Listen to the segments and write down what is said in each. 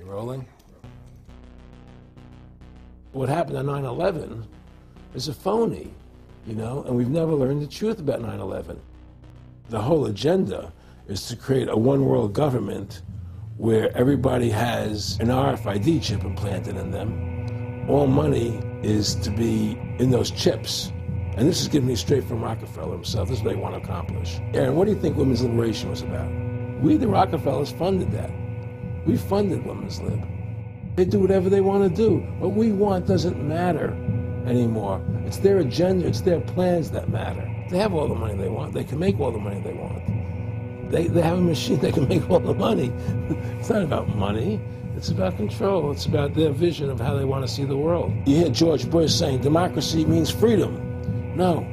Rolling? What happened on 9/11 is a phony, and we've never learned the truth about 9/11. The whole agenda is to create a one-world government where everybody has an RFID chip implanted in them. All money is to be in those chips. And this is given me straight from Rockefeller himself. This is what they want to accomplish. Aaron, what do you think women's liberation was about? We, the Rockefellers, funded that. We funded women's lib. They do whatever they want to do. What we want doesn't matter anymore. It's their agenda, it's their plans that matter. They have all the money they want. They can make all the money they want. They have a machine that can make all the money. It's not about money. It's about control. It's about their vision of how they want to see the world. You hear George Bush saying democracy means freedom. No.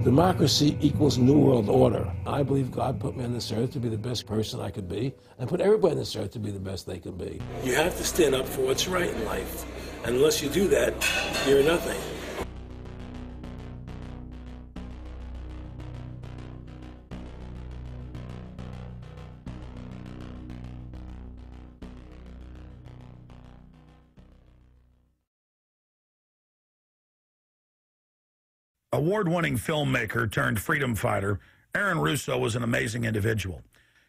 Democracy equals New World Order. I believe God put me on this earth to be the best person I could be, and put everybody on this earth to be the best they can be. You have to stand up for what's right in life. And unless you do that, you're nothing. Award-winning filmmaker turned freedom fighter, Aaron Russo was an amazing individual.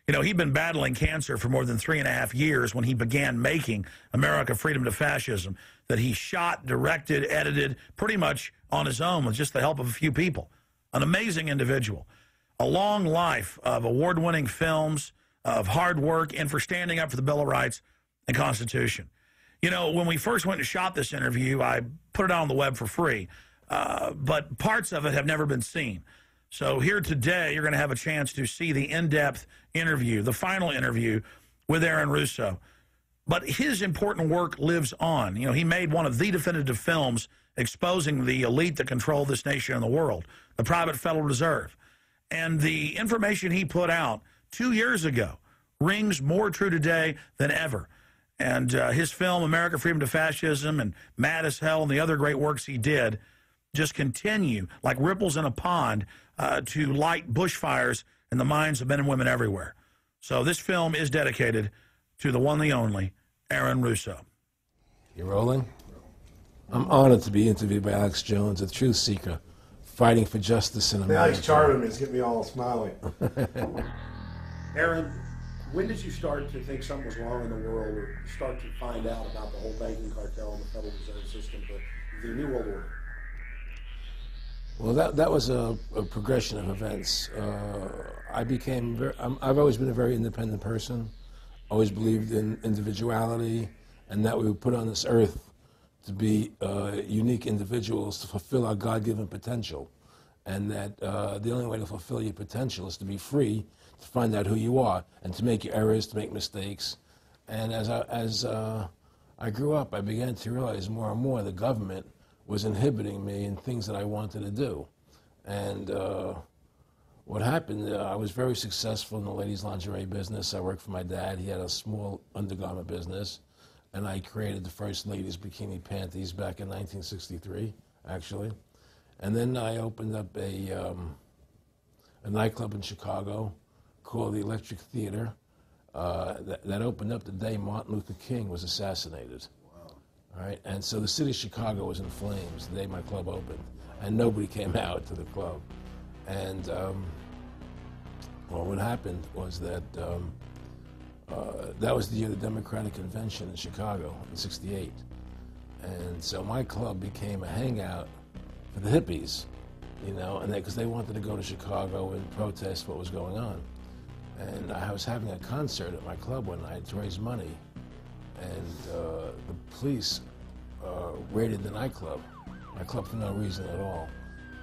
He'd been battling cancer for more than 3.5 years when he began making America Freedom to Fascism, that he shot, directed, edited, pretty much on his own with just the help of a few people. An amazing individual. A long life of award-winning films, of hard work, and for standing up for the Bill of Rights and Constitution. When we first went and shot this interview, I put it out on the web for free. But parts of it have never been seen. So here today, you're going to have a chance to see the in-depth interview, the final interview with Aaron Russo. But his important work lives on. He made one of the definitive films exposing the elite that control this nation and the world, the private Federal Reserve. And the information he put out 2 years ago rings more true today than ever. And his film, America Freedom to Fascism, and Mad as Hell, and the other great works he did, just continue like ripples in a pond to light bushfires in the minds of men and women everywhere. So this film is dedicated to the one, the only, Aaron Russo. You rolling? I'm honored to be interviewed by Alex Jones, a truth seeker, fighting for justice in America. Now he's charming me. It's getting me all smiling. Aaron, when did you start to think something was wrong in the world, or start to find out about the whole banking cartel and the Federal Reserve System, the New World Order? Well, that was a progression of events. I've always been a very independent person, always believed in individuality, and that we were put on this earth to be unique individuals to fulfill our God-given potential, and that the only way to fulfill your potential is to be free, to find out who you are, and to make your errors, to make mistakes. And as I grew up, I began to realize more and more the government was inhibiting me in things that I wanted to do. And what happened, I was very successful in the ladies' lingerie business. I worked for my dad. He had a small undergarment business. And I created the first ladies' bikini panties back in 1963, actually. And then I opened up a nightclub in Chicago called the Electric Theater that opened up the day Martin Luther King was assassinated. All right, and so the city of Chicago was in flames the day my club opened, and nobody came out to the club. And well, what happened was that that was the year of the Democratic Convention in Chicago in '68, and so my club became a hangout for the hippies, and because they wanted to go to Chicago and protest what was going on. And I was having a concert at my club one night to raise money. And the police raided the nightclub, my club, for no reason at all.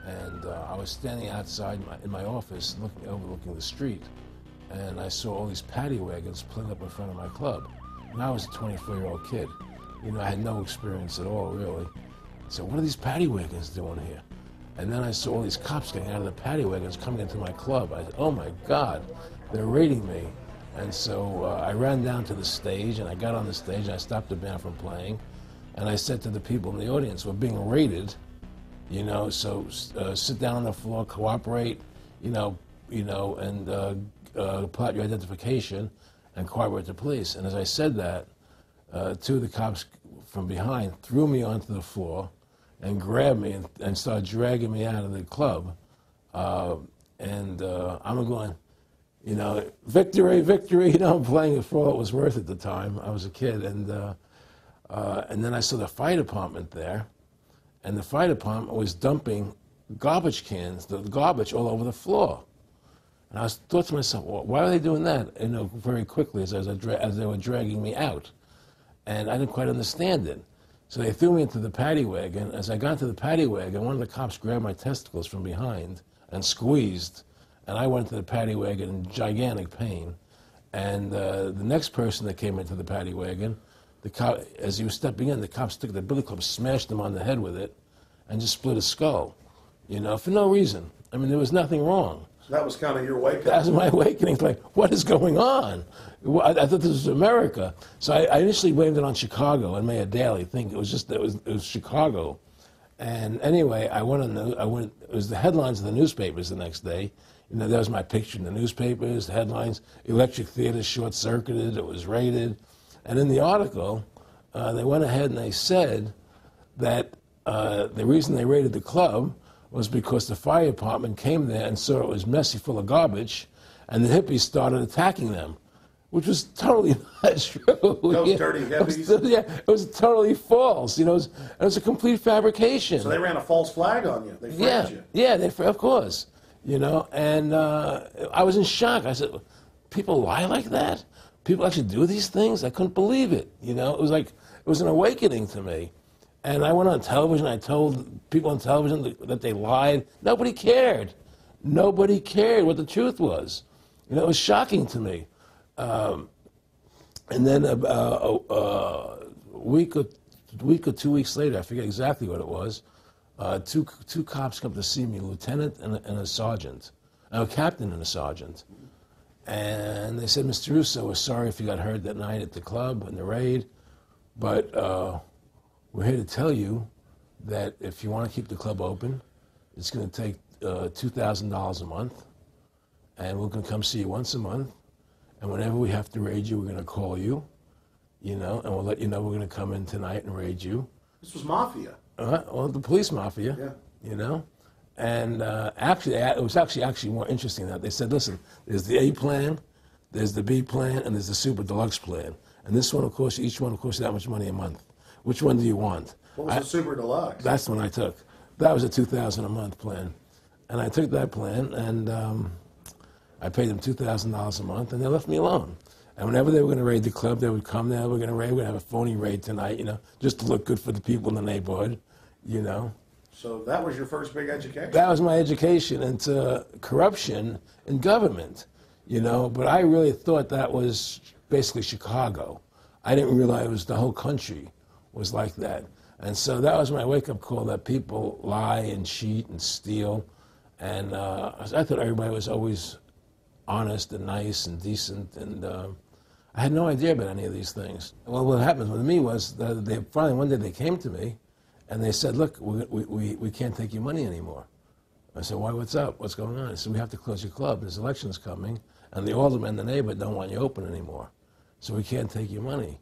And I was standing outside in my office overlooking the street, and I saw all these paddy wagons pulling up in front of my club. And I was a 24-year-old kid. I had no experience at all, really. So what are these paddy wagons doing here? And then I saw all these cops getting out of the paddy wagons coming into my club. I said, oh my God, they're raiding me. And so I ran down to the stage, and I got on the stage, and I stopped the band from playing, and I said to the people in the audience, we're being raided, so sit down on the floor, cooperate, and pull out your identification and cooperate with the police. And as I said that, two of the cops from behind threw me onto the floor and grabbed me and started dragging me out of the club. I'm going, you know, victory, victory. You know, I'm playing it for all it was worth at the time. I was a kid. And then I saw the fire department there. And the fire department was dumping garbage cans, the garbage all over the floor. And I thought to myself, well, why are they doing that? You know, very quickly as they were dragging me out. And I didn't quite understand it. So they threw me into the paddy wagon. As I got into the paddy wagon, one of the cops grabbed my testicles from behind and squeezed. And I went into the paddy wagon in gigantic pain. And the next person that came into the paddy wagon, the cop, as he was stepping in, the cops took the billy club, smashed him on the head with it, and just split his skull, you know, for no reason. I mean, there was nothing wrong. So that was kind of your wake-up. That was my awakening. Like, what is going on? I thought this was America. So I initially blamed it on Chicago and Mayor Daley, thinking it was Chicago. And anyway, it was the headlines of the newspapers the next day. You know, there was my picture in the newspapers, the headlines, electric theater short-circuited, it was raided. And in the article, they went ahead and they said that the reason they raided the club was because the fire department came there and saw it was messy, full of garbage, and the hippies started attacking them, which was totally not true. Those dirty hippies? It was totally false. You know, it was a complete fabrication. So they ran a false flag on you. They framed you. Yeah, of course. You know, and I was in shock. I said, people lie like that? People actually do these things? I couldn't believe it. You know, it was an awakening to me. And I went on television. I told people on television that they lied. Nobody cared. Nobody cared what the truth was. You know, it was shocking to me. And then a week or 2 weeks later, I forget exactly what it was, two cops come to see me, a lieutenant and a sergeant, a captain and a sergeant. And they said, Mr. Russo, we're sorry if you got hurt that night at the club in the raid, but we're here to tell you that if you want to keep the club open, it's going to take $2,000 a month, and we're going to come see you once a month, and whenever we have to raid you, we're going to call you, you know, and we'll let you know we're going to come in tonight and raid you. This was mafia. Well, the police mafia, Yeah. You know. And actually, it was actually more interesting than that. They said, listen, there's the A plan, there's the B plan, and there's the super deluxe plan. And this one, of course, each one, of course, that much money a month. Which one do you want? What was the super deluxe? That's the one I took. That was a $2,000 a month plan. And I took that plan, and I paid them $2,000 a month, and they left me alone. And whenever they were going to raid the club, they would come there, we're going to have a phony raid tonight, you know, just to look good for the people in the neighborhood, you know. So that was your first big education? That was my education into corruption in government, you know. But I really thought that was basically Chicago. I didn't realize it was the whole country was like that. And so that was my wake-up call, that people lie and cheat and steal. And I thought everybody was always honest and nice and decent. And I had no idea about any of these things. Well, what happened with me was that they finally, one day they came to me and they said, look, we can't take your money anymore. I said, why, what's up? What's going on? I said, we have to close your club. There's elections coming, and the aldermen in the neighborhood don't want you open anymore. So we can't take your money.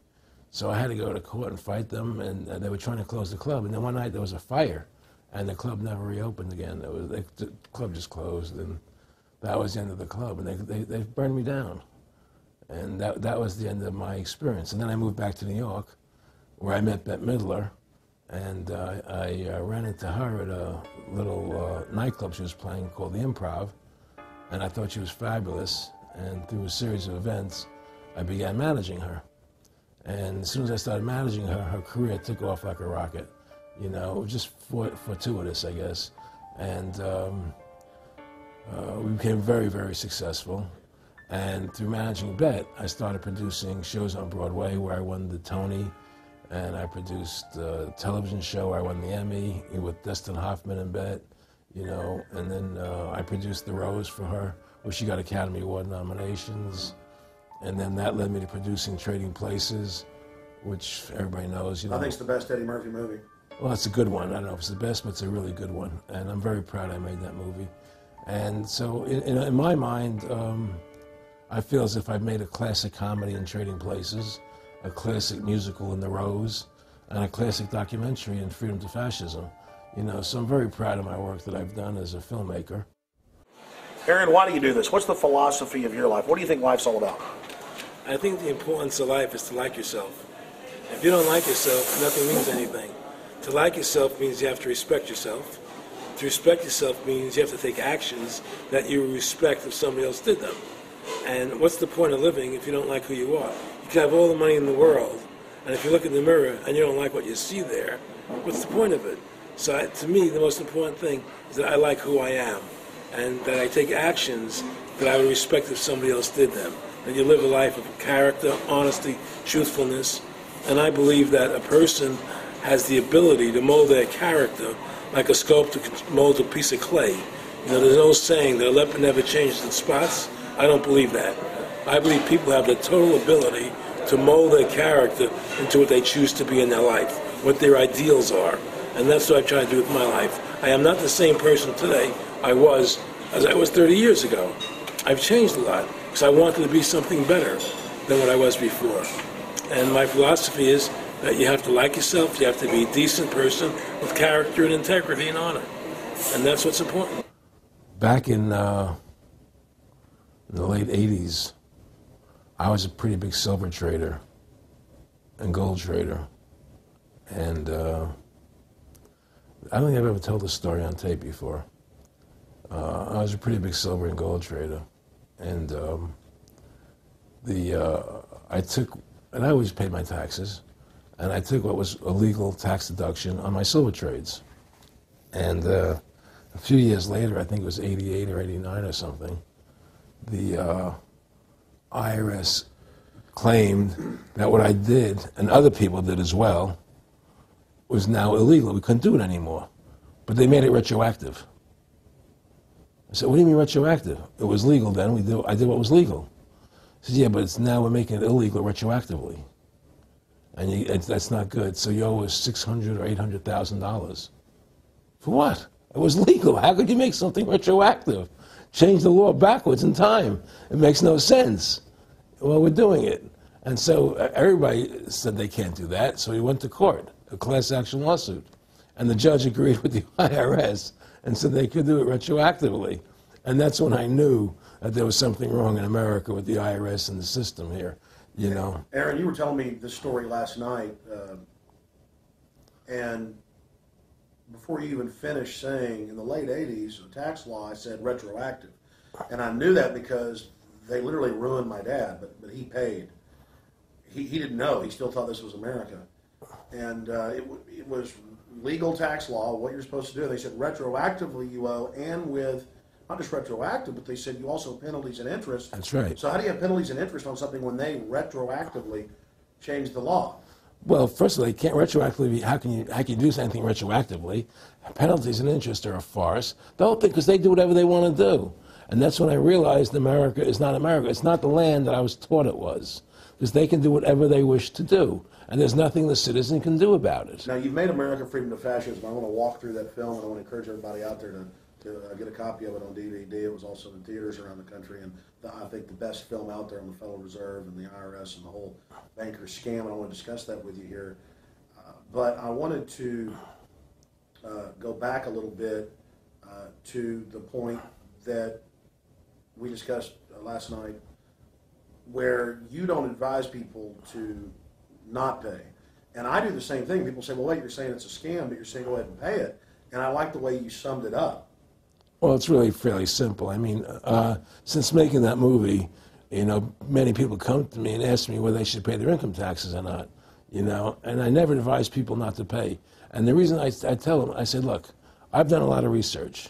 So I had to go to court and fight them, and they were trying to close the club. And then one night there was a fire, and the club never reopened again. The club just closed, and that was the end of the club. And they burned me down. And that was the end of my experience. And then I moved back to New York, where I met Bette Midler, and I ran into her at a little nightclub she was playing called The Improv, and I thought she was fabulous. And through a series of events, I began managing her. And as soon as I started managing her, her career took off like a rocket. You know, it was just fortuitous, I guess. And we became very, very successful. And through managing Bette, I started producing shows on Broadway where I won the Tony, and I produced a television show where I won the Emmy with Dustin Hoffman and Bette, you know. And then I produced The Rose for her, where she got Academy Award nominations. And then that led me to producing Trading Places, which everybody knows. You know, I think it's the best Eddie Murphy movie. Well, it's a good one. I don't know if it's the best, but it's a really good one. And I'm very proud I made that movie. And so in my mind, I feel as if I've made a classic comedy in Trading Places. a classic musical in The Rose, and a classic documentary in Freedom to Fascism. You know, so I'm very proud of my work that I've done as a filmmaker. Aaron, why do you do this? What's the philosophy of your life? What do you think life's all about? I think the importance of life is to like yourself. If you don't like yourself, nothing means anything. To like yourself means you have to respect yourself. To respect yourself means you have to take actions that you respect if somebody else did them. And what's the point of living if you don't like who you are? You can have all the money in the world, and if you look in the mirror and you don't like what you see there, what's the point of it? So to me, the most important thing is that I like who I am, and that I take actions that I would respect if somebody else did them. That you live a life of character, honesty, truthfulness, and I believe that a person has the ability to mold their character like a sculptor could mold a piece of clay. You know, there's no saying that a leopard never changes its spots. I don't believe that. I believe people have the total ability to mold their character into what they choose to be in their life, what their ideals are. And that's what I try to do with my life. I am not the same person today as I was 30 years ago. I've changed a lot because I wanted to be something better than what I was before. And my philosophy is that you have to like yourself, you have to be a decent person with character and integrity and honor. And that's what's important. Back in the late 80s, I was a pretty big silver trader and gold trader. And I don't think I've ever told this story on tape before. I was a pretty big silver and gold trader. And I always paid my taxes. And I took what was a legal tax deduction on my silver trades. And a few years later, I think it was 88 or 89 or something, the IRS claimed that what I did, and other people did as well, was now illegal. We couldn't do it anymore. But they made it retroactive. I said, what do you mean retroactive? It was legal then. I did what was legal. I said, yeah, but now we're making it illegal retroactively. And that's not good. So you owe us $600,000 or $800,000. For what? It was legal. How could you make something retroactive? Change the law backwards in time. It makes no sense. Well, we're doing it. And so everybody said they can't do that. So we went to court, a class action lawsuit. And the judge agreed with the IRS and said they could do it retroactively. And that's when I knew that there was something wrong in America with the IRS and the system here. You know, Aaron, you were telling me this story last night, and before you even finished saying, in the late 80s, the tax law said retroactive. And I knew that because they literally ruined my dad, but he paid. He didn't know. He still thought this was America. And it was legal tax law, what you're supposed to do. They said retroactively you owe, and with not just retroactive, but they said you also have penalties and interest. That's right. So how do you have penalties and interest on something when they retroactively change the law? Well, first of all, you can't retroactively. How can you do anything retroactively? Penalties and interest are a farce. The whole thing, because they do whatever they want to do. And that's when I realized America is not America. It's not the land that I was taught it was. Because they can do whatever they wish to do. And there's nothing the citizen can do about it. Now, you've made America Freedom to Fascism. I want to walk through that film, and I want to encourage everybody out there to get a copy of it on DVD. It was also in theaters around the country, and I think the best film out there on the Federal Reserve and the IRS and the whole banker scam, and I want to discuss that with you here. But I wanted to go back a little bit to the point that we discussed last night, where you don't advise people to not pay. And I do the same thing. People say, well, wait, you're saying it's a scam, but you're saying go ahead and pay it. And I like the way you summed it up. Well, it's really fairly simple. I mean, since making that movie, you know, many people come to me and ask me whether they should pay their income taxes or not, you know, and I never advise people not to pay. And the reason I tell them, I said, look, I've done a lot of research.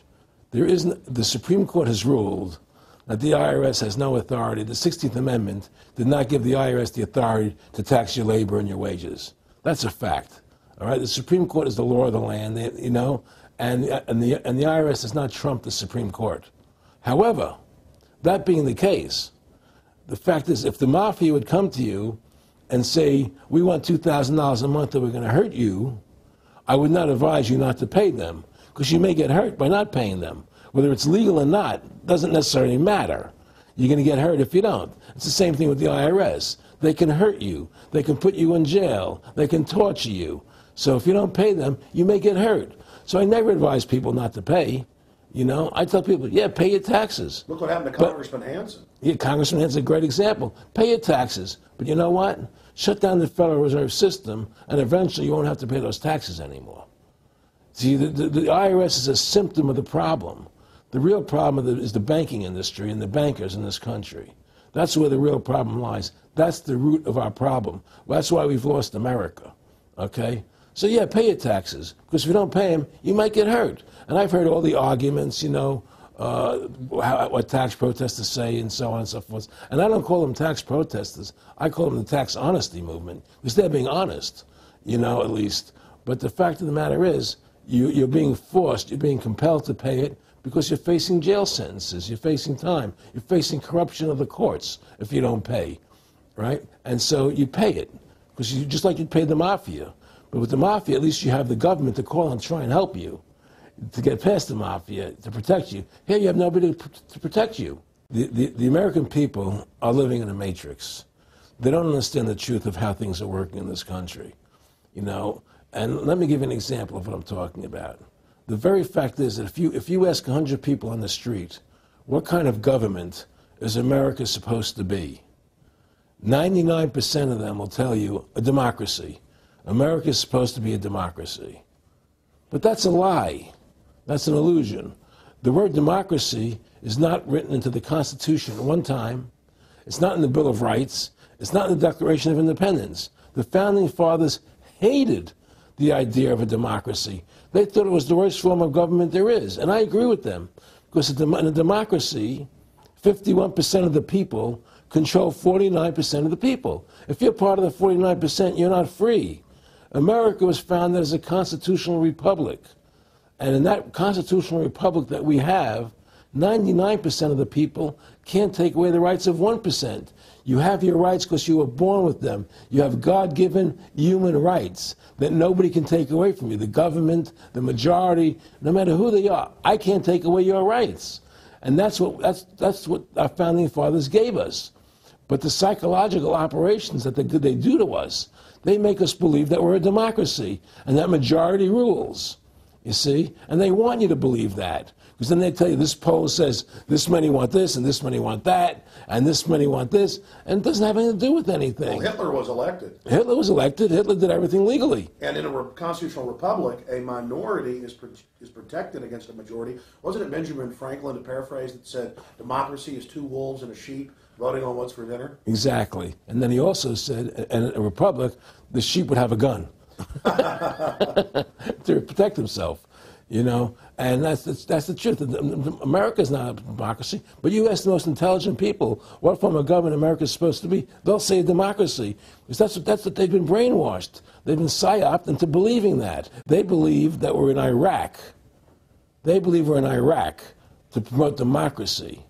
The Supreme Court has ruled that the IRS has no authority. The 16th Amendment did not give the IRS the authority to tax your labor and your wages. That's a fact. All right, the Supreme Court is the law of the land, you know, and the IRS does not trump the Supreme Court. However, that being the case, the fact is, if the mafia would come to you and say, we want $2,000 a month or we're going to hurt you, I would not advise you not to pay them, because you may get hurt by not paying them. Whether it's legal or not doesn't necessarily matter. You're going to get hurt if you don't. It's the same thing with the IRS. They can hurt you. They can put you in jail. They can torture you. So if you don't pay them, you may get hurt. So I never advise people not to pay. You know, I tell people, yeah, pay your taxes. Look what happened to Congressman Hansen. Yeah, Congressman Hansen's a great example. Pay your taxes. But you know what? Shut down the Federal Reserve System, and eventually you won't have to pay those taxes anymore. See, the IRS is a symptom of the problem. The real problem is the banking industry and the bankers in this country. That's where the real problem lies. That's the root of our problem. That's why we've lost America, okay? So, yeah, pay your taxes, because if you don't pay them, you might get hurt. And I've heard all the arguments, you know, what tax protesters say and so on and so forth. And I don't call them tax protesters. I call them the tax honesty movement, because they're being honest, you know, at least. But the fact of the matter is, you're being forced, you're being compelled to pay it because you're facing jail sentences, you're facing time, you're facing corruption of the courts if you don't pay, right? And so you pay it, because you just like you'd pay the mafia. But with the mafia, at least you have the government to call and try and help you to get past the mafia, to protect you. Here you have nobody to protect you. The American people are living in a matrix. They don't understand the truth of how things are working in this country, you know. And let me give you an example of what I'm talking about. The very fact is that if you ask 100 people on the street, what kind of government is America supposed to be? 99% of them will tell you a democracy. America is supposed to be a democracy. But that's a lie. That's an illusion. The word democracy is not written into the Constitution at one time. It's not in the Bill of Rights. It's not in the Declaration of Independence. The Founding Fathers hated the idea of a democracy. They thought it was the worst form of government there is. And I agree with them. Because in a democracy, 51% of the people control 49% of the people. If you're part of the 49%, you're not free. America was founded as a constitutional republic. And in that constitutional republic that we have, 99% of the people can't take away the rights of 1%. You have your rights because you were born with them. You have God-given human rights that nobody can take away from you. The government, the majority, no matter who they are, I can't take away your rights. And that's what our founding fathers gave us. But the psychological operations that they do to us, they make us believe that we're a democracy and that majority rules, you see? And they want you to believe that. Because then they tell you this poll says this many want this and this many want that and this many want this, and it doesn't have anything to do with anything. Well, Hitler was elected. Hitler was elected. Hitler did everything legally. And in a constitutional republic, a minority is protected against a majority. Wasn't it Benjamin Franklin, to paraphrase, that said democracy is two wolves and a sheep voting on what's for dinner? Exactly. And then he also said, in a republic, the sheep would have a gun to protect himself, you know. And that's the truth. America's not a democracy, but you ask the most intelligent people what form of government America is supposed to be, they'll say a democracy. Because that's what they've been brainwashed. They've been psyoped into believing that. They believe that we're in Iraq. They believe we're in Iraq to promote democracy.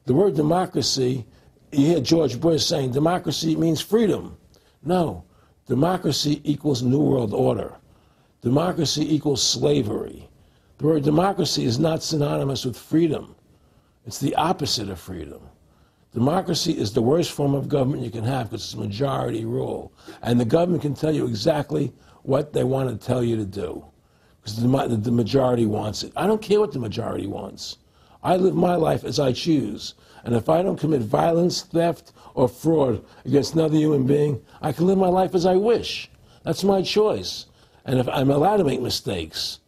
The word democracy, you hear George Bush saying democracy means freedom. No, democracy equals New World Order. Democracy equals slavery. The word democracy is not synonymous with freedom. It's the opposite of freedom. Democracy is the worst form of government you can have because it's majority rule. And the government can tell you exactly what they want to tell you to do because the majority wants it. I don't care what the majority wants. I live my life as I choose. And if I don't commit violence, theft, or fraud against another human being, I can live my life as I wish. That's my choice. And if I'm allowed to make mistakes,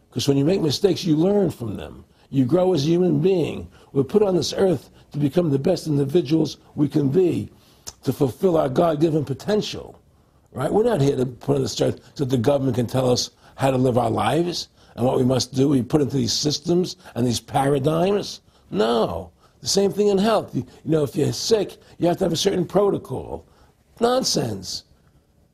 because when you make mistakes, you learn from them. You grow as a human being. We're put on this earth to become the best individuals we can be, to fulfill our God-given potential, right? We're not here to put on this earth so that the government can tell us how to live our lives and what we must do. We put into these systems and these paradigms. No. The same thing in health. You know, if you're sick, you have to have a certain protocol. Nonsense.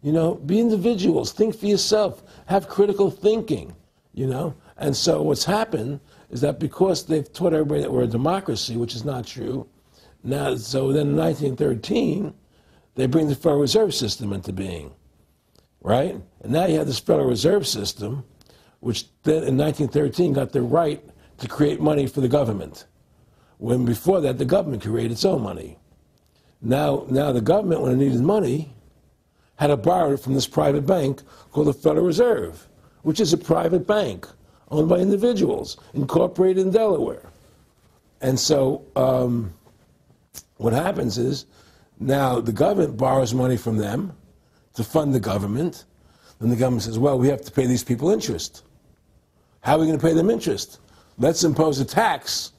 You know, be individuals. Think for yourself. Have critical thinking. You know, and so what's happened is that because they've taught everybody that we're a democracy, which is not true, now, so then in 1913, they bring the Federal Reserve System into being, right? And now you have this Federal Reserve System, which then in 1913 got the right to create money for the government, when before that the government created its own money. Now the government, when it needed money, had to borrow it from this private bank called the Federal Reserve, which is a private bank owned by individuals, incorporated in Delaware. And so what happens is now the government borrows money from them to fund the government. Then the government says, well, we have to pay these people interest. How are we going to pay them interest? Let's impose a tax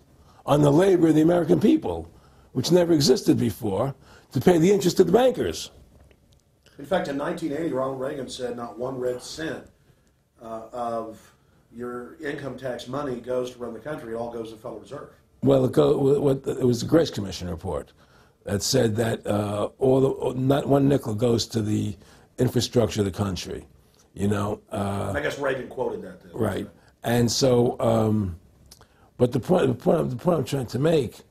on the labor of the American people, which never existed before, to pay the interest of the bankers. In fact, in 1980, Ronald Reagan said not one red cent of your income tax money goes to run the country. It all goes to the Federal Reserve. Well, it was the Grace Commission report that said that not one nickel goes to the infrastructure of the country. You know. I guess Reagan quoted that. Then. Right, and so, but the point I'm trying to make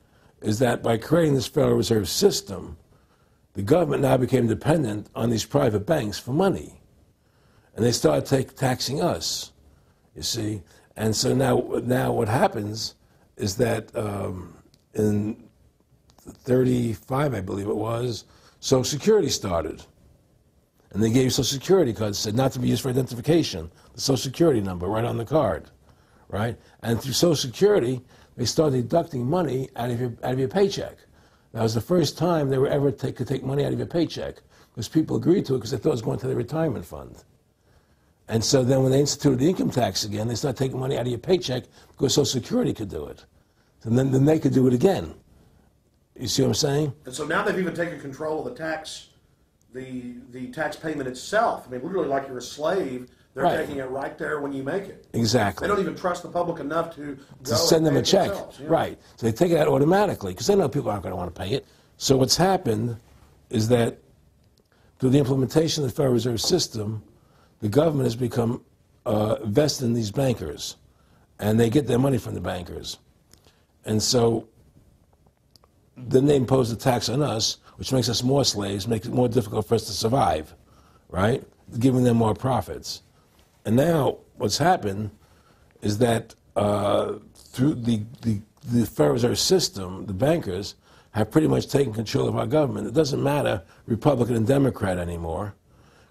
is that by creating this Federal Reserve System, the government now became dependent on these private banks for money, and they started taxing us. You see, and so now what happens is that in 1935, I believe it was, Social Security started. And they gave Social Security cards, said not to be used for identification, the Social Security number right on the card, right? And through Social Security, they started deducting money out of your paycheck. That was the first time they were ever could take money out of your paycheck, because people agreed to it because they thought it was going to their retirement fund. And so then when they instituted the income tax again, they started taking money out of your paycheck because Social Security could do it. And then they could do it again. You see what I'm saying? And so now they've even taken control of the tax payment itself. I mean, literally like you're a slave, they're taking it right there when you make it. Exactly. They don't even trust the public enough to send them a check. Yeah. Right. So they take it out automatically because they know people aren't going to want to pay it. So what's happened is that through the implementation of the Federal Reserve System, the government has become vested in these bankers, and they get their money from the bankers. And so then they impose a tax on us, which makes us more slaves, makes it more difficult for us to survive, right? Giving them more profits. And now what's happened is that through the Federal Reserve System, the bankers have pretty much taken control of our government. It doesn't matter Republican and Democrat anymore,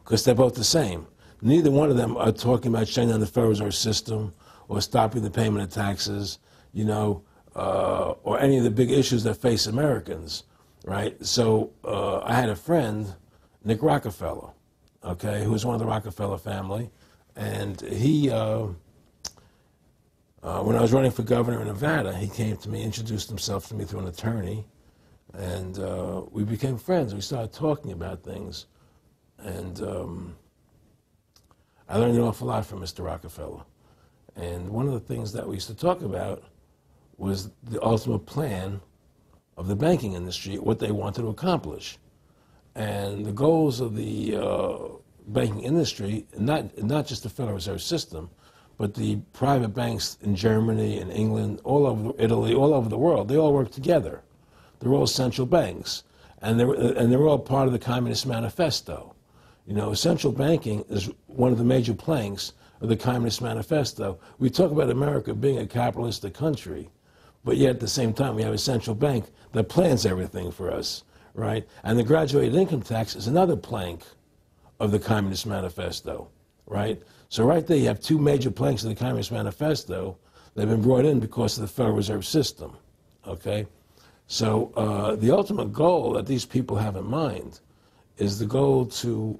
because they're both the same. Neither one of them are talking about shutting down the Federal Reserve System or stopping the payment of taxes, you know, or any of the big issues that face Americans, right? So I had a friend, Nick Rockefeller, okay, who was one of the Rockefeller family, and he, when I was running for governor in Nevada, he came to me, introduced himself to me through an attorney, and we became friends. We started talking about things, and I learned an awful lot from Mr. Rockefeller. And one of the things that we used to talk about was the ultimate plan of the banking industry, what they wanted to accomplish. And the goals of the banking industry, not just the Federal Reserve System, but the private banks in Germany and England, all over Italy, all over the world, they all work together. They're all central banks. And they're all part of the Communist Manifesto. You know, central banking is one of the major planks of the Communist Manifesto. We talk about America being a capitalistic country, but yet at the same time we have a central bank that plans everything for us, right? And the graduated income tax is another plank of the Communist Manifesto, right? So right there you have two major planks of the Communist Manifesto that have been brought in because of the Federal Reserve System, okay? So the ultimate goal that these people have in mind is the goal to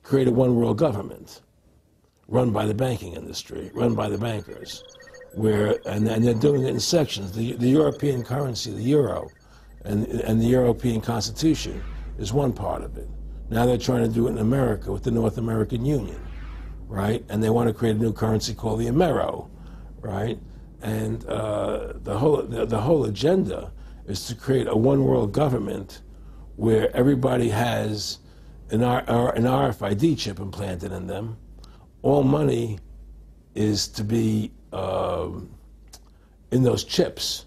create a one-world government run by the banking industry, run by the bankers, and they're doing it in sections. The European currency, the euro, and the European Constitution is one part of it. Now they're trying to do it in America with the North American Union, right? And they want to create a new currency called the Amero, right? And the whole agenda is to create a one-world government where everybody has an RFID chip implanted in them. All money is to be in those chips,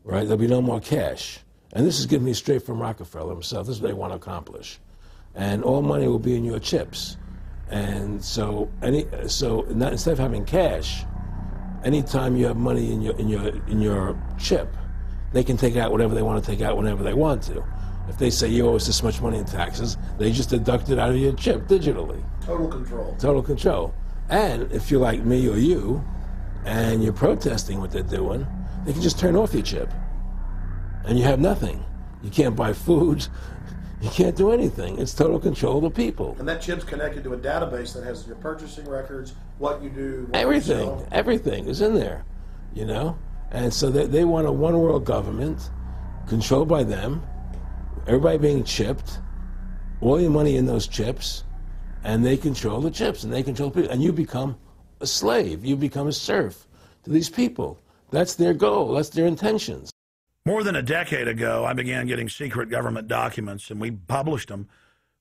right? There'll be no more cash. And this is given me straight from Rockefeller himself. This is what they want to accomplish. And all money will be in your chips. And so instead of having cash, anytime you have money in your chip, they can take out whatever they want to take out whenever they want to. If they say you owe us this much money in taxes, they just deduct it out of your chip digitally. Total control. Total control. And if you're like me or you, and you're protesting what they're doing, they can just turn off your chip. And you have nothing. You can't buy food. You can't do anything. It's total control of the people. And that chip's connected to a database that has your purchasing records, what you do, what Everything. you sell. Everything is in there, you know? And so they want a one-world government controlled by them, everybody being chipped, all your money in those chips, and they control the chips, and they control people. And you become a slave. You become a serf to these people. That's their goal. That's their intentions. More than a decade ago, I began getting secret government documents, and we published them,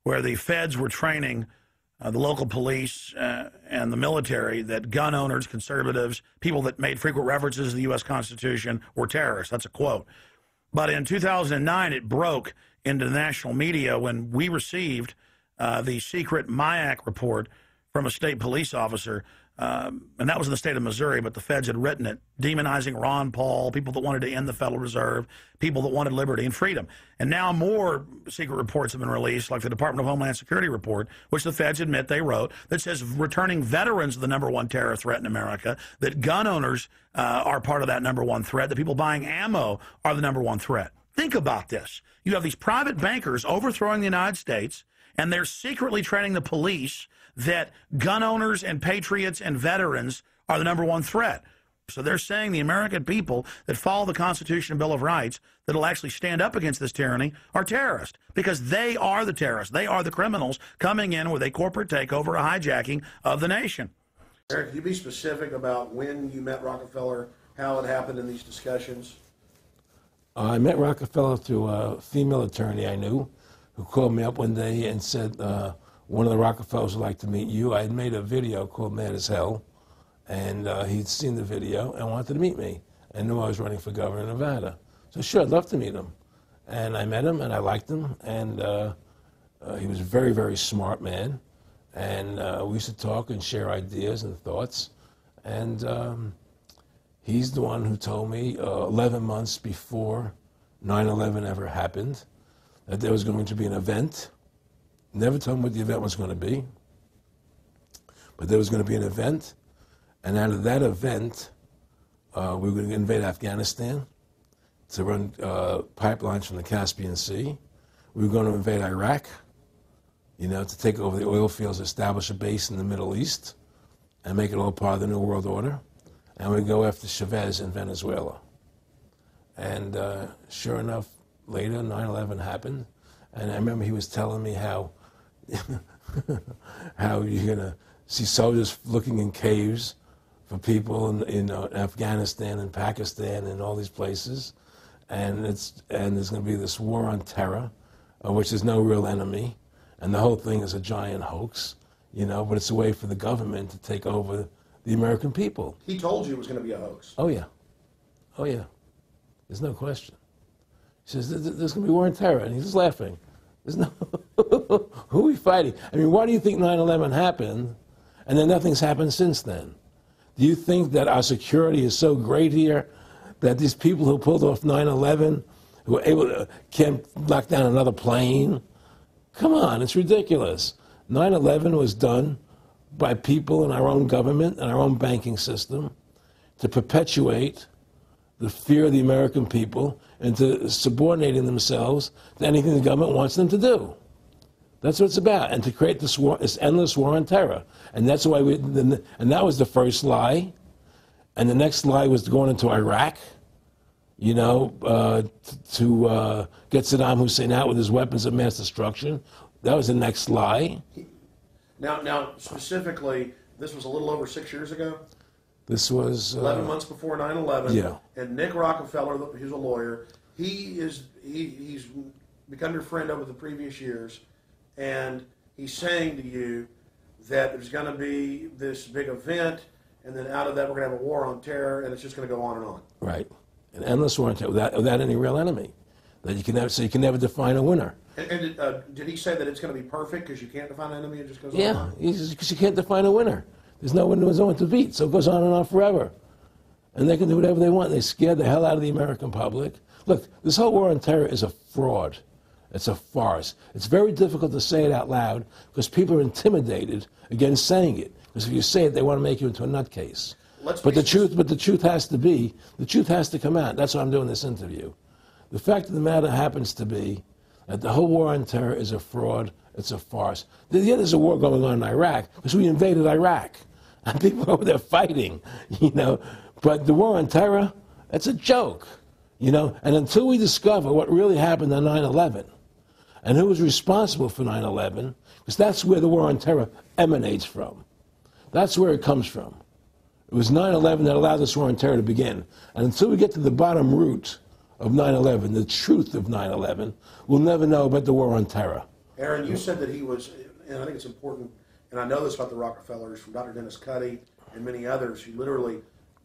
where the feds were training the local police and the military that gun owners, conservatives, people that made frequent references to the U.S. Constitution were terrorists. That's a quote. But in 2009, it broke into the national media when we received the secret MIAC report from a state police officer, and that was in the state of Missouri, but the feds had written it, demonizing Ron Paul, people that wanted to end the Federal Reserve, people that wanted liberty and freedom. And now more secret reports have been released, like the Department of Homeland Security report, which the feds admit they wrote, that says returning veterans are the #1 terror threat in America, that gun owners are part of that #1 threat, that people buying ammo are the #1 threat. Think about this. You have these private bankers overthrowing the United States, and they're secretly training the police that gun owners and patriots and veterans are the #1 threat. So they're saying the American people that follow the Constitution and Bill of Rights that'll actually stand up against this tyranny are terrorists, because they are the terrorists. They are the criminals coming in with a corporate takeover, a hijacking of the nation. Eric, can you be specific about when you met Rockefeller, how it happened in these discussions? I met Rockefeller through a female attorney I knew who called me up one day and said, one of the Rockefellers would like to meet you. I had made a video called Mad as Hell, and he'd seen the video and wanted to meet me and knew I was running for governor of Nevada. So sure, I'd love to meet him. And I met him, and I liked him, and he was a very, very smart man. And we used to talk and share ideas and thoughts. And he's the one who told me 11 months before 9/11 ever happened that there was going to be an event. Never told him what the event was going to be, but there was going to be an event, and out of that event, we were going to invade Afghanistan to run pipelines from the Caspian Sea. We were going to invade Iraq, you know, to take over the oil fields, establish a base in the Middle East, and make it all part of the New World Order. And we'd go after Chavez in Venezuela. And sure enough, later, 9/11 happened, and I remember he was telling me how how you're going to see soldiers looking in caves for people in Afghanistan and Pakistan and all these places, and there's going to be this war on terror, which is no real enemy, and the whole thing is a giant hoax, you know, but it's a way for the government to take over the American people. He told you it was going to be a hoax. Oh, yeah. Oh, yeah. There's no question. He says, there's going to be war on terror, and he's just laughing. There's no, who are we fighting? I mean, why do you think 9/11 happened, and then nothing's happened since then? Do you think that our security is so great here that these people who pulled off 9/11, who were able to, can't knock down another plane? Come on, it's ridiculous. 9/11 was done by people in our own government and our own banking system to perpetuate the fear of the American people into subordinating themselves to anything the government wants them to do. That's what it's about, and to create this war, this endless war on terror. And that's why and that was the first lie. And the next lie was going into Iraq, you know, to get Saddam Hussein out with his weapons of mass destruction. That was the next lie. Now, specifically, this was a little over 6 years ago? This was 11 months before 9/11. Yeah. And Nick Rockefeller, who's a lawyer, he's become your friend over the previous years, and he's saying to you that there's going to be this big event, and then out of that we're going to have a war on terror, and it's just going to go on and on. Right, an endless war on terror without any real enemy. That you can never, so you can never define a winner. And did he say that it's going to be perfect because you can't define an enemy? It just goes on Yeah, and on? because you can't define a winner. There's no one to beat, so it goes on and on forever. and they can do whatever they want. They scared the hell out of the American public. Look, this whole war on terror is a fraud. It's a farce. It's very difficult to say it out loud because people are intimidated against saying it. Because if you say it, they want to make you into a nutcase. But the truth has to come out. That's why I'm doing this interview. The fact of the matter happens to be that the whole war on terror is a fraud. It's a farce. Yeah, there's a war going on in Iraq because we invaded Iraq. And people are over there fighting, you know. But the war on terror, it's a joke, you know. And until we discover what really happened on 9/11 and who was responsible for 9/11, because that's where the war on terror emanates from. That's where it comes from. It was 9/11 that allowed this war on terror to begin. And until we get to the bottom root of 9/11, the truth of 9/11, we'll never know about the war on terror. Aaron, you said that he was, and I think it's important, and I know this about the Rockefellers from Dr. Dennis Cuddy and many others who literally,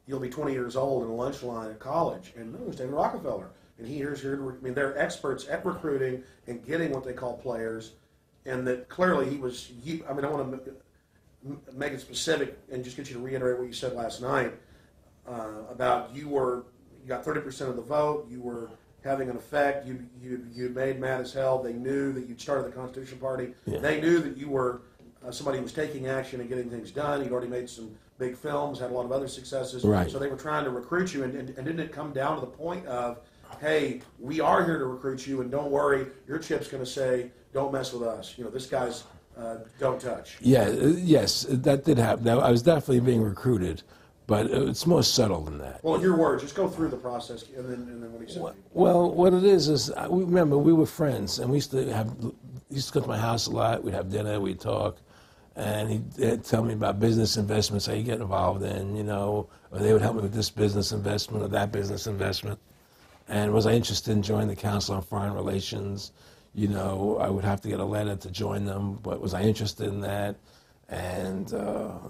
you'll be 20 years old in a lunch line at college, and it was David Rockefeller. And here's your, I mean, they're experts at recruiting and getting what they call players, and that clearly he was, I mean, I want to make it specific and just get you to reiterate what you said last night about you got 30% of the vote, you were having an effect, you made mad as hell, they knew that you'd started the Constitution Party, yeah. They knew that you were somebody who was taking action and getting things done, you'd already made some big films, had a lot of other successes, right. So they were trying to recruit you, and didn't it come down to the point of, hey, we are here to recruit you, and don't worry, your chip's going to say, don't mess with us, you know, this guy's don't touch. Yeah, yes, that did happen. Now, I was definitely being recruited, but it's more subtle than that. Well, in your words, just go through the process, and then what he said. Well, what it is remember, we were friends, and we used to go to my house a lot. We'd have dinner, we'd talk, and he'd tell me about business investments, how you get involved in, you know, or they would help me with this business investment or that business investment. And was I interested in joining the Council on Foreign Relations? You know, I would have to get a letter to join them, but was I interested in that? And,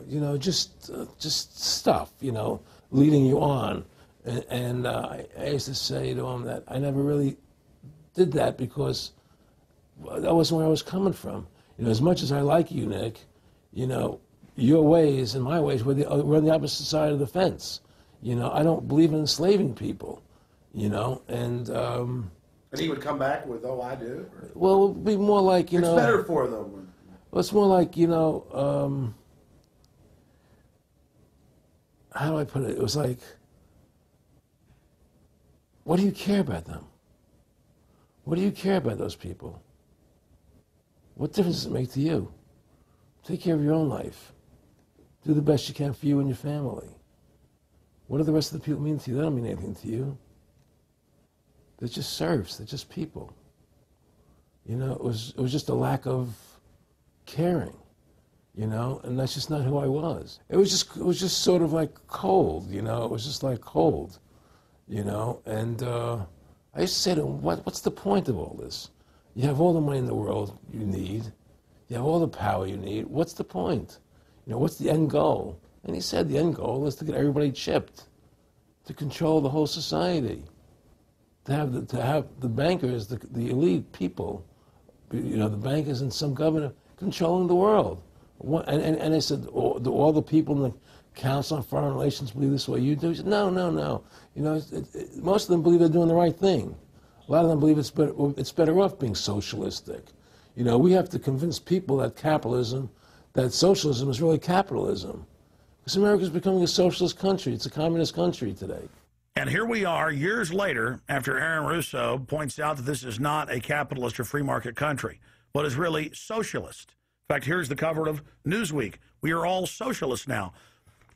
you know, just stuff, you know, leading you on. And I used to say to him that I never really did that because that wasn't where I was coming from. You know, as much as I like you, Nick, you know, your ways and my ways, we're on the opposite side of the fence. You know, I don't believe in enslaving people, you know, and he would come back with, oh, I do? Or? Well, it would be more like, you know... It's better for them. Well, it's more like, you know, how do I put it? It was like, what do you care about them? What do you care about those people? What difference does it make to you? Take care of your own life. Do the best you can for you and your family. What do the rest of the people mean to you? They don't mean anything to you. They're just serfs. They're just people. You know, it was just a lack of caring, you know, and that's just not who I was. It was just sort of like cold, you know. It was just like cold, you know. And I used to say to him, what's the point of all this? You have all the money in the world you need. You have all the power you need. What's the point? You know, what's the end goal? And he said the end goal is to get everybody chipped, to control the whole society. To have the bankers, the elite people, you know, the bankers and some governor controlling the world. And I said, do all the people in the Council on Foreign Relations believe this way you do? He said, no. You know, most of them believe they're doing the right thing. A lot of them believe it's better off being socialistic. You know, we have to convince people that that socialism is really capitalism. Because America is becoming a socialist country. It's a communist country today. And here we are years later after Aaron Russo points out that this is not a capitalist or free market country, but is really socialist. In fact, here's the cover of Newsweek. We are all socialists now.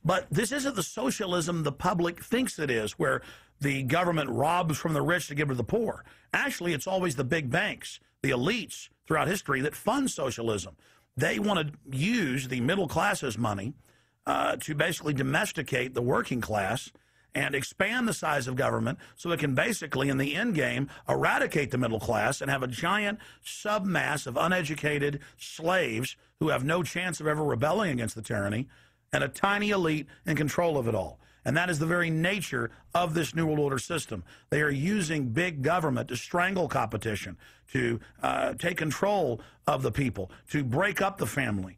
But this isn't the socialism the public thinks it is, where the government robs from the rich to give to the poor. Actually, it's always the big banks, the elites throughout history that fund socialism. They want to use the middle class's money to basically domesticate the working class and expand the size of government so it can basically, in the end game, eradicate the middle class and have a giant submass of uneducated slaves who have no chance of ever rebelling against the tyranny, and a tiny elite in control of it all. And that is the very nature of this New World Order system. They are using big government to strangle competition, to take control of the people, to break up the family,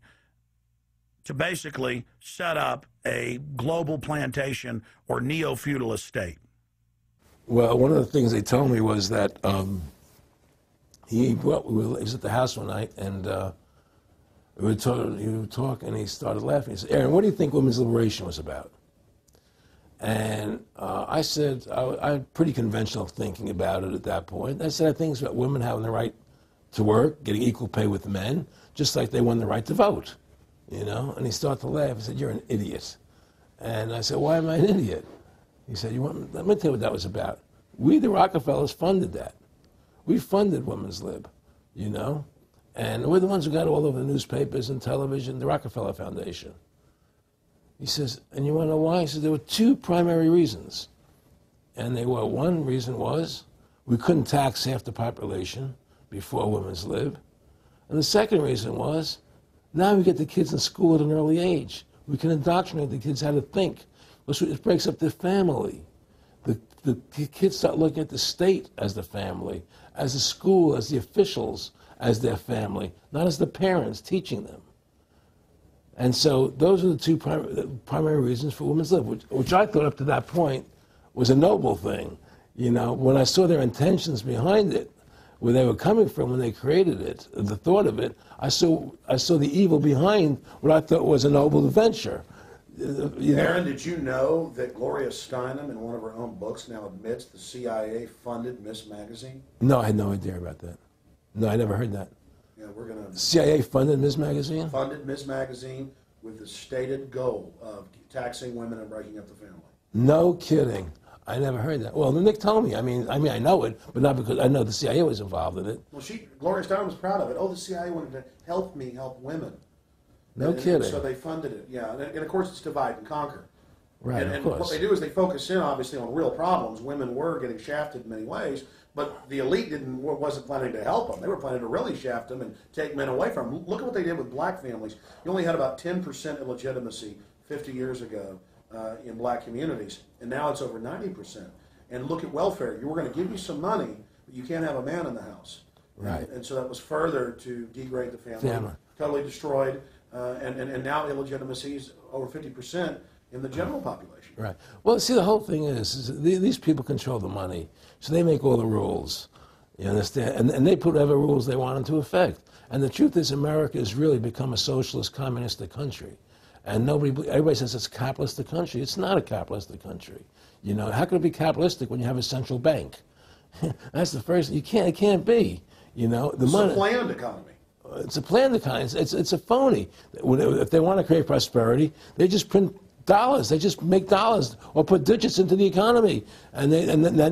to basically set up a global plantation or neo-feudalist state? Well, one of the things they told me was that he was at the house one night, and he would talk, and he started laughing. He said, "Aaron, what do you think women's liberation was about?" And I said, I had pretty conventional thinking about it at that point. I said, I think it's about women having the right to work, getting equal pay with men, just like they won the right to vote, you know? And he started to laugh. He said, "You're an idiot." And I said, "Why am I an idiot?" He said, let me tell you what that was about. We, the Rockefellers, funded that. We funded women's lib, you know? And we're the ones who got all over the newspapers and television, the Rockefeller Foundation. He says, "And you want to know why?" He said, "There were two primary reasons." And they were, one reason was we couldn't tax half the population before women's lib. And the second reason was, now we get the kids in school at an early age. We can indoctrinate the kids how to think. It breaks up the family. The kids start looking at the state as the family, as the school, as the officials, as their family, not as the parents teaching them. And so those are the two primary reasons for women's lib, which I thought up to that point was a noble thing. You know, when I saw their intentions behind it, where they were coming from when they created it, the thought of it, I saw the evil behind what I thought was a noble venture. Aaron, did you know that Gloria Steinem, in one of her own books, now admits the CIA funded Miss Magazine? No, I had no idea about that. No, I never heard that. Yeah, we're going to... CIA funded Miss Magazine? Funded Miss Magazine with the stated goal of taxing women and breaking up the family. No kidding. I never heard that. Well, Nick told me. I mean, I know it, but not because I know the CIA was involved in it. Well, Gloria Steinem was proud of it. Oh, the CIA wanted to help women. No kidding. So they funded it, yeah. And of course, it's divide and conquer. Right, and of course. What they do is they focus in, obviously, on real problems. Women were getting shafted in many ways, but the elite wasn't planning to help them. They were planning to really shaft them and take men away from them. Look at what they did with black families. You only had about 10% illegitimacy 50 years ago in black communities, and now it's over 90%. And look at welfare. You were going to give you some money, but you can't have a man in the house. Right. And so that was further to degrade the family. Totally destroyed. And now illegitimacy is over 50% in the general population. Right. Well, see, the whole thing is these people control the money, so they make all the rules. You understand? And they put whatever rules they want into effect. And the truth is, America has really become a socialist, communistic country. And everybody says it's a capitalistic country. It's not a capitalistic country. You know, how could it be capitalistic when you have a central bank? That's the first. It can't be. You know, It's a planned economy. It's a planned economy. It's a phony. If they want to create prosperity, they just print dollars. They just make dollars or put digits into the economy, and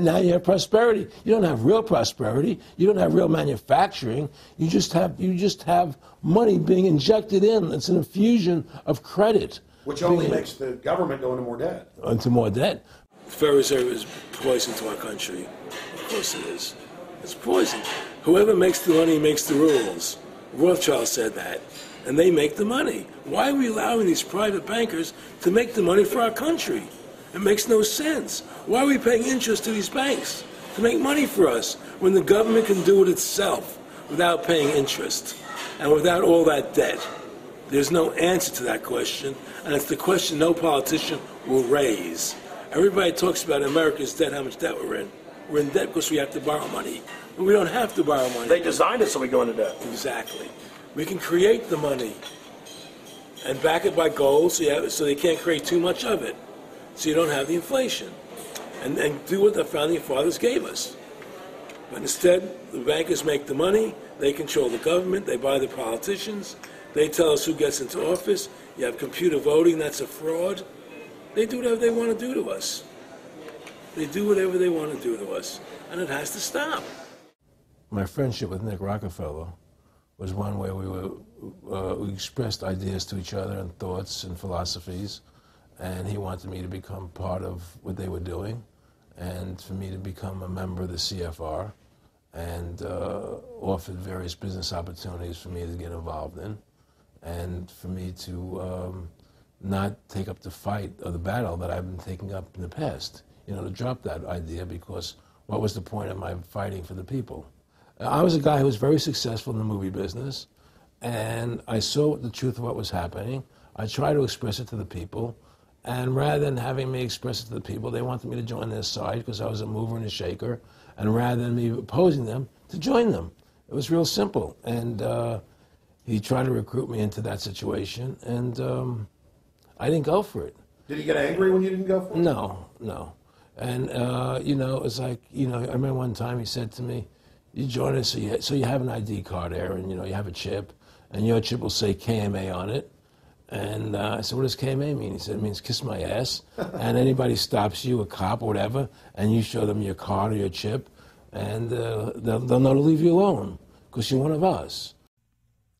now you have prosperity. You don't have real prosperity. You don't have real manufacturing. You just have money being injected in. It's an infusion of credit, which only makes the government go into more debt. Into more debt. The Federal Reserve is poison to our country. Of course it is. It's poison. Whoever makes the money makes the rules. Rothschild said that, and they make the money. Why are we allowing these private bankers to make the money for our country? It makes no sense. Why are we paying interest to these banks to make money for us when the government can do it itself without paying interest and without all that debt? There's no answer to that question, and it's the question no politician will raise. Everybody talks about America's debt, how much debt we're in. We're in debt because we have to borrow money. But we don't have to borrow money. They designed it so we go into debt. Exactly. We can create the money and back it by gold so they can't create too much of it. So you don't have the inflation. And do what the founding fathers gave us. But instead, the bankers make the money, they control the government, they buy the politicians, they tell us who gets into office. You have computer voting, that's a fraud. They do whatever they want to do to us. They do whatever they want to do to us. And it has to stop. My friendship with Nick Rockefeller was one where we expressed ideas to each other and thoughts and philosophies, and he wanted me to become part of what they were doing, and for me to become a member of the CFR, and offered various business opportunities for me to get involved in, and for me to not take up the fight or the battle that I've been taking up in the past, you know, to drop that idea, because what was the point of my fighting for the people? I was a guy who was very successful in the movie business, and I saw the truth of what was happening. I try to express it to the people. And rather than having me express it to the people, they wanted me to join their side because I was a mover and a shaker. And rather than me opposing them, to join them. It was real simple. And he tried to recruit me into that situation. And I didn't go for it. Did he get angry when you didn't go for it? No, no. And, it's like, I remember one time he said to me, you join us, so you have an ID card there, and, you have a chip, and your chip will say KMA on it. And I said, what does KMA mean? He said, it means kiss my ass. And anybody stops you, a cop or whatever, and you show them your card or your chip, and they'll know to leave you alone, because you're one of us.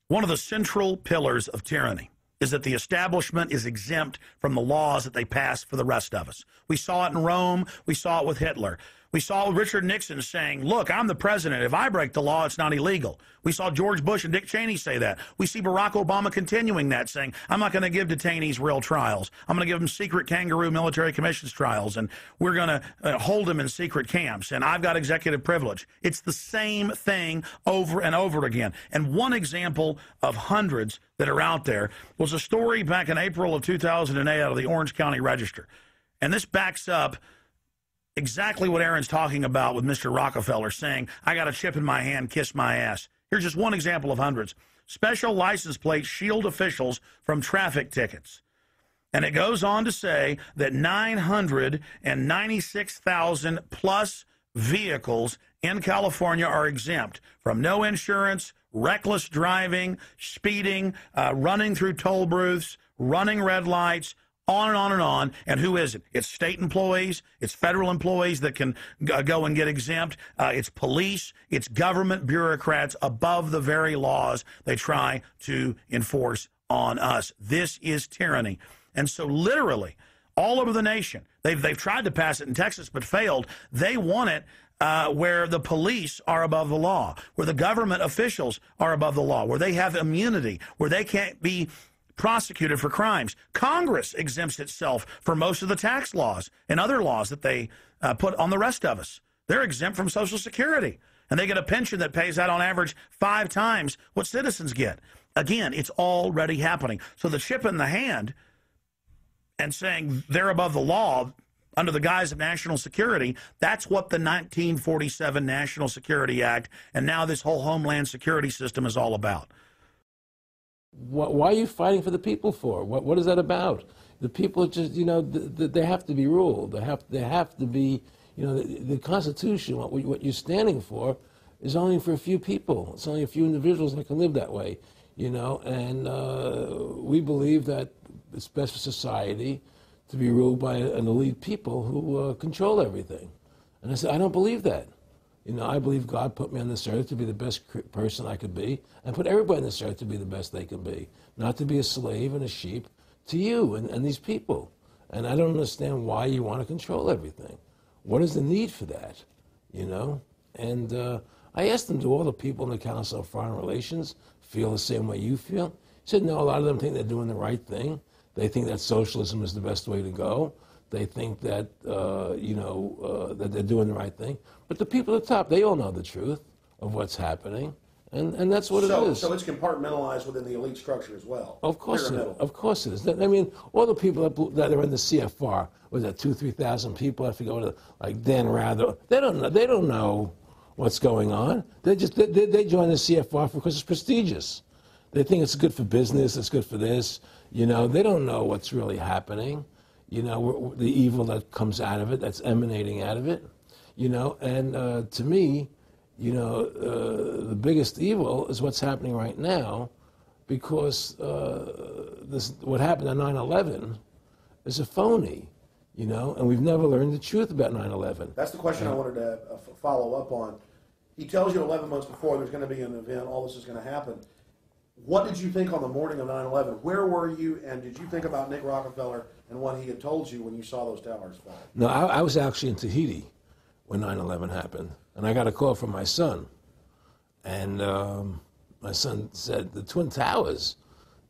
One of the central pillars of tyranny is that the establishment is exempt from the laws that they pass for the rest of us. We saw it in Rome. We saw it with Hitler. We saw Richard Nixon saying, look, I'm the president. If I break the law, it's not illegal. We saw George Bush and Dick Cheney say that. We see Barack Obama continuing that, saying, I'm not going to give detainees real trials. I'm going to give them secret kangaroo military commissions trials, and we're going to hold them in secret camps, and I've got executive privilege. It's the same thing over and over again. And one example of hundreds that are out there was a story back in April of 2008 out of the Orange County Register. And this backs up exactly what Aaron's talking about with Mr. Rockefeller saying, I got a chip in my hand, kiss my ass. Here's just one example of hundreds. Special license plates shield officials from traffic tickets. And it goes on to say that 996,000 plus vehicles in California are exempt from no insurance, reckless driving, speeding, running through toll booths, running red lights, on and on and on. And who is it? It's state employees. It's federal employees that can go and get exempt. It's police. It's government bureaucrats above the very laws they try to enforce on us. This is tyranny. And so literally all over the nation, they've tried to pass it in Texas but failed. They want it where the police are above the law, where the government officials are above the law, where they have immunity, where they can't be prosecuted for crimes. Congress exempts itself from most of the tax laws and other laws that they put on the rest of us. They're exempt from Social Security, and they get a pension that pays out on average 5 times what citizens get. Again, it's already happening. So the chip in the hand and saying they're above the law under the guise of national security, that's what the 1947 National Security Act and now this whole Homeland Security system is all about. Why are you fighting for the people for? What is that about? The people just, they have to be ruled. They have to be, the Constitution, what you're standing for, is only for a few people. It's only a few individuals that can live that way, and we believe that it's best for society to be ruled by an elite people who control everything. And I said, I don't believe that. I believe God put me on this earth to be the best person I could be, and put everybody on this earth to be the best they can be, not to be a slave and a sheep to you and these people. And I don't understand why you want to control everything. What is the need for that, And I asked them, do all the people in the Council of Foreign Relations feel the same way you feel? He said, no, a lot of them think they're doing the right thing. They think that socialism is the best way to go. They think that, that they're doing the right thing. But the people at the top, they all know the truth of what's happening. And that's what it is. So it's compartmentalized within the elite structure as well. Of course it is. Of course it is. I mean, all the people that are in the CFR, was that 2,000-3,000 people? I forget, like Dan Rather. They don't know what's going on. They join the CFR because it's prestigious. They think it's good for business. It's good for this. They don't know what's really happening. The evil that comes out of it, that's emanating out of it, and to me, the biggest evil is what's happening right now, because what happened on 9/11 is a phony, and we've never learned the truth about 9/11. That's the question I wanted to follow up on. He tells you 11 months before there's going to be an event, all this is going to happen. What did you think on the morning of 9/11? Where were you, and did you think about Nick Rockefeller and what he had told you when you saw those towers fall? No, I was actually in Tahiti when 9/11 happened, and I got a call from my son. And my son said, the Twin Towers,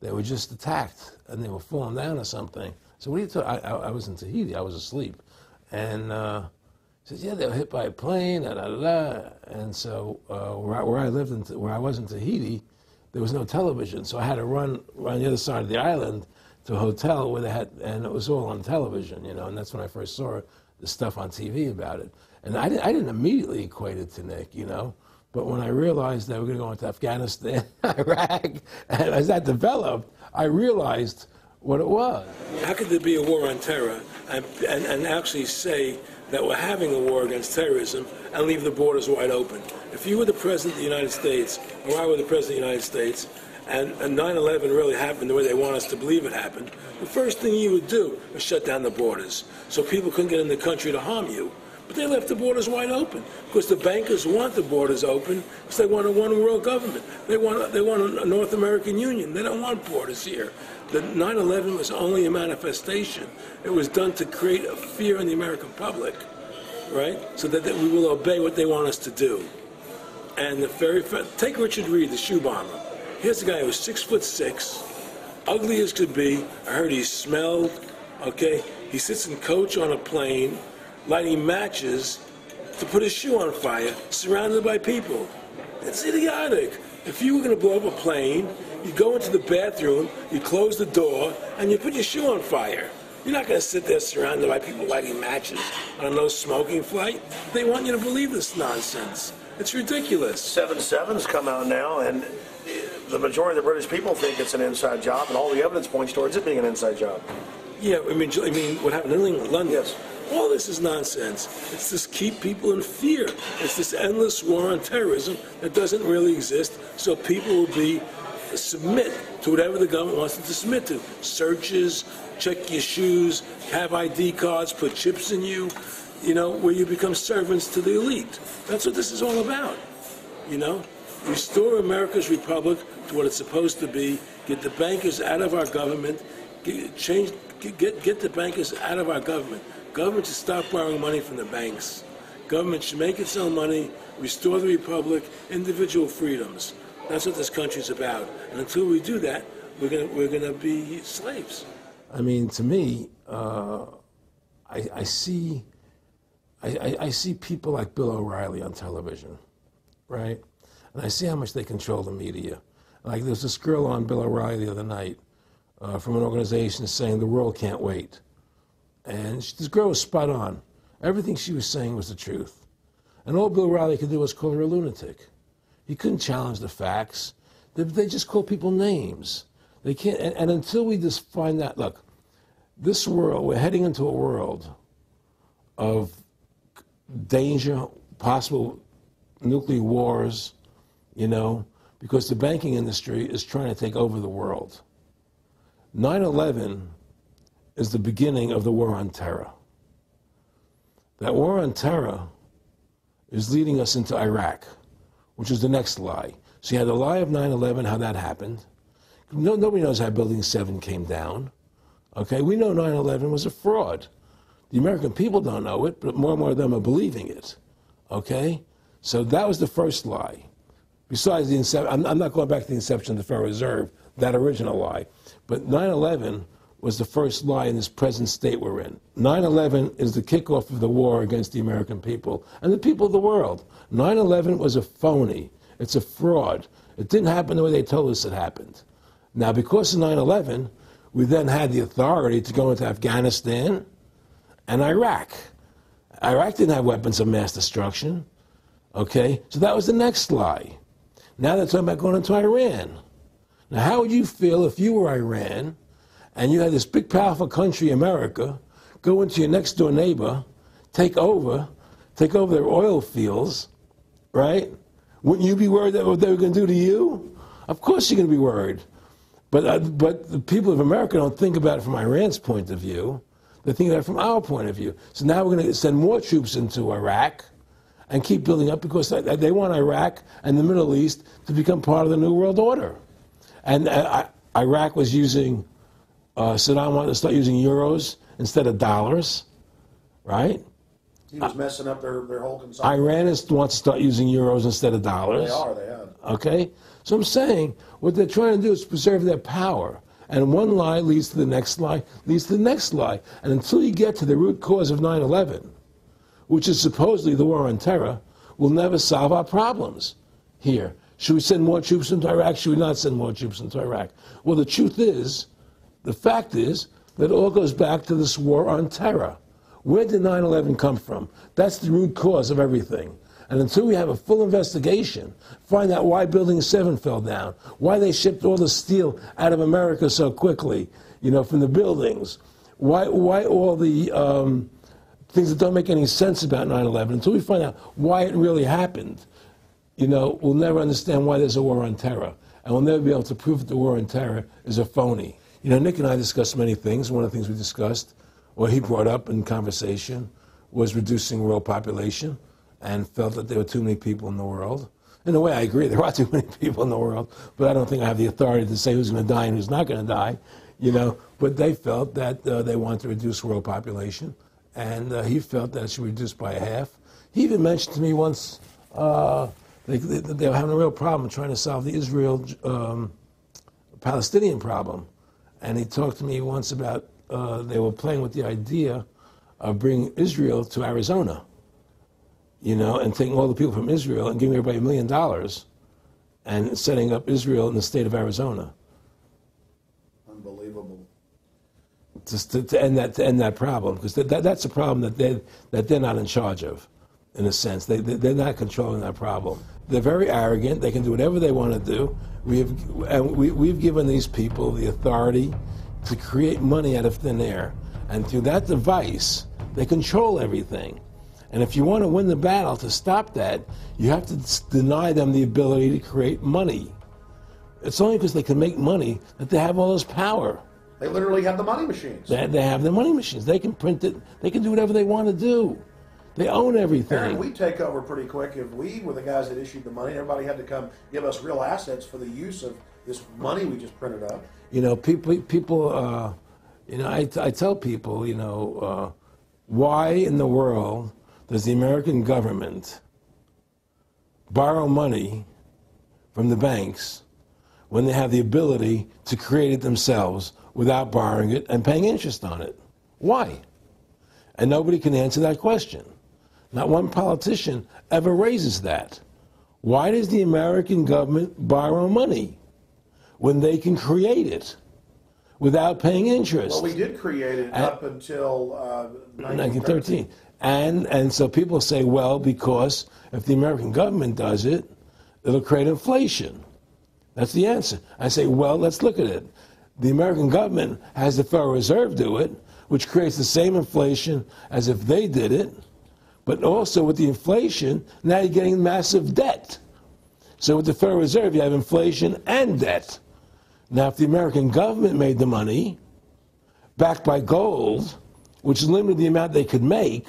they were just attacked, and they were falling down or something. So what are you talking? I was in Tahiti, I was asleep. And he says, yeah, they were hit by a plane, da-da-da-da. And so where I lived, where I was in Tahiti, there was no television, so I had to run the other side of the island to a hotel where they had, and it was all on television, you know, and that's when I first saw the stuff on TV about it. And I didn't immediately equate it to Nick, you know, but when I realized that we're going to go into Afghanistan, Iraq, and as that developed, I realized what it was. How could there be a war on terror and actually say that we're having a war against terrorism and leave the borders wide open? If you were the President of the United States, or I were the President of the United States, and 9/11 really happened the way they want us to believe it happened, the first thing you would do is shut down the borders so people couldn't get in the country to harm you. But they left the borders wide open because the bankers want the borders open because they want a one-world government. They want a North American Union. They don't want borders here. The 9/11 was only a manifestation. It was done to create a fear in the American public, right? So that we will obey what they want us to do. And take Richard Reed, the shoe bomber. Here's a guy who was 6'6", ugly as could be. I heard he smelled. Okay, he sits in coach on a plane, lighting matches to put his shoe on fire, surrounded by people. It's idiotic. If you were going to blow up a plane, you go into the bathroom, you close the door, and you put your shoe on fire. You're not going to sit there surrounded by people lighting matches on a no-smoking flight. They want you to believe this nonsense. It's ridiculous. 7/7's come out now, and the majority of the British people think it's an inside job, and all the evidence points towards it being an inside job. Yeah, I mean what happened in England, London? Yes. All this is nonsense. It's just keep people in fear. It's this endless war on terrorism that doesn't really exist, so people will submit to whatever the government wants them to submit to. Searches, check your shoes, have ID cards, put chips in you, you know, where you become servants to the elite. That's what this is all about, you know? Restore America's republic to what it's supposed to be, get the bankers out of our government, get the bankers out of our government. Government should stop borrowing money from the banks. Government should make its own money, restore the republic, individual freedoms. That's what this country's about. And until we do that, we're gonna be slaves. I mean, to me, I see people like Bill O'Reilly on television, right? And I see how much they control the media. Like there was this girl on Bill O'Reilly the other night from an organization saying the world can't wait. And this girl was spot on. Everything she was saying was the truth. And all Bill O'Reilly could do was call her a lunatic. He couldn't challenge the facts. They just call people names. They can't, and until we just find that, look, this world, we're heading into a world of danger, possible nuclear wars, you know, because the banking industry is trying to take over the world. 9/11 is the beginning of the war on terror. That war on terror is leading us into Iraq, which is the next lie. So you had the lie of 9/11, how that happened. Nobody knows how Building 7 came down. Okay, we know 9/11 was a fraud. The American people don't know it, but more and more of them are believing it. Okay, so that was the first lie. Besides the inception, I'm not going back to the inception of the Federal Reserve, that original lie. But 9/11 was the first lie in this present state we're in. 9/11 is the kickoff of the war against the American people and the people of the world. 9/11 was a phony. It's a fraud. It didn't happen the way they told us it happened. Now, because of 9/11, we then had the authority to go into Afghanistan and Iraq. Iraq didn't have weapons of mass destruction. Okay? So that was the next lie. Now they're talking about going into Iran. Now, how would you feel if you were Iran and you had this big, powerful country, America, go into your next-door neighbor, take over their oil fields, right? Wouldn't you be worried that what they were going to do to you? Of course you're going to be worried. But the people of America don't think about it from Iran's point of view. They think about it from our point of view. So now we're going to send more troops into Iraq and keep building up because they want Iraq and the Middle East to become part of the New World Order. And Iraq was using, Saddam wanted to start using euros instead of dollars, right? He was messing up their whole consumption. Iran wants to start using euros instead of dollars. They have. Okay? So I'm saying what they're trying to do is preserve their power. And one lie leads to the next lie, leads to the next lie. And until you get to the root cause of 9/11, which is supposedly the war on terror, we'll never solve our problems here. Should we send more troops into Iraq? Should we not send more troops into Iraq? Well, the truth is the fact is that it all goes back to this war on terror. Where did 9/11 come from? That's the root cause of everything. And until we have a full investigation, find out why Building 7 fell down, why they shipped all the steel out of America so quickly, from the buildings, why all the things that don't make any sense about 9/11, until we find out why it really happened, we'll never understand why there's a war on terror. And we'll never be able to prove that the war on terror is a phony. Nick and I discussed many things. One of the things we discussed, or he brought up in conversation, was reducing world population, and felt that there were too many people in the world. In a way, I agree. There are too many people in the world, but I don't think I have the authority to say who's going to die and who's not going to die. But they felt that they wanted to reduce world population, and he felt that it should be reduced by half. He even mentioned to me once they were having a real problem trying to solve the Israel-Palestinian problem. And he talked to me once about they were playing with the idea of bringing Israel to Arizona, and taking all the people from Israel and giving everybody $1 million and setting up Israel in the state of Arizona. Unbelievable. Just to end that problem, because that's a problem that they're not in charge of, in a sense. They're not controlling that problem. They're very arrogant. They can do whatever they want to do. We've given these people the authority to create money out of thin air, and through that device, they control everything. And if you want to win the battle to stop that, you have to deny them the ability to create money. It's only because they can make money that they have all this power. They literally have the money machines. They have the money machines. They can print it. They can do whatever they want to do. They own everything. Aaron, we take over pretty quick. If we were the guys that issued the money, everybody had to come give us real assets for the use of this money we just printed up. People. I tell people, why in the world does the American government borrow money from the banks when they have the ability to create it themselves without borrowing it and paying interest on it? Why? And nobody can answer that question. Not one politician ever raises that. Why does the American government borrow money when they can create it without paying interest? Well, we did create it up until 1913. And so people say, well, because if the American government does it, it'll create inflation. That's the answer. I say, well, let's look at it. The American government has the Federal Reserve do it, which creates the same inflation as if they did it. But also with the inflation, now you're getting massive debt. So with the Federal Reserve, you have inflation and debt. Now, if the American government made the money, backed by gold, which limited the amount they could make,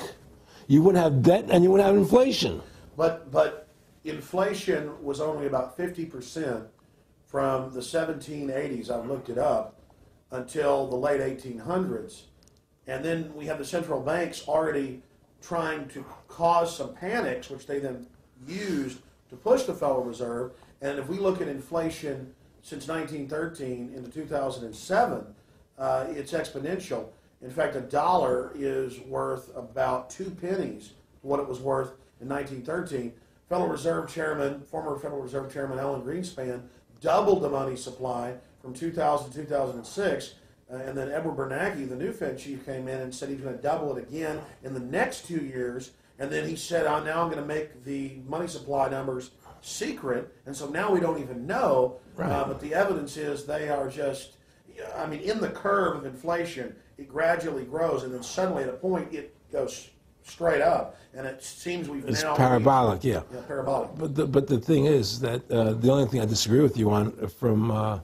you wouldn't have debt and you wouldn't have inflation. But inflation was only about 50% from the 1780s, I've looked it up, until the late 1800s. And then we have the central banks already trying to cause some panics, which they then used to push the Federal Reserve. And if we look at inflation since 1913 into 2007, it's exponential. In fact, a dollar is worth about 2 pennies what it was worth in 1913. Federal Reserve Chairman, former Federal Reserve Chairman Alan Greenspan, doubled the money supply from 2000 to 2006. And then Edward Bernanke, the new Fed chief, came in and said he's going to double it again in the next 2 years. And then he said, now I'm going to make the money supply numbers secret. And so now we don't even know. Right. But the evidence is they are just, in the curve of inflation, it gradually grows. And then suddenly at a point, it goes straight up. And it seems it's parabolic, yeah. Parabolic. But the thing is that the only thing I disagree with you on from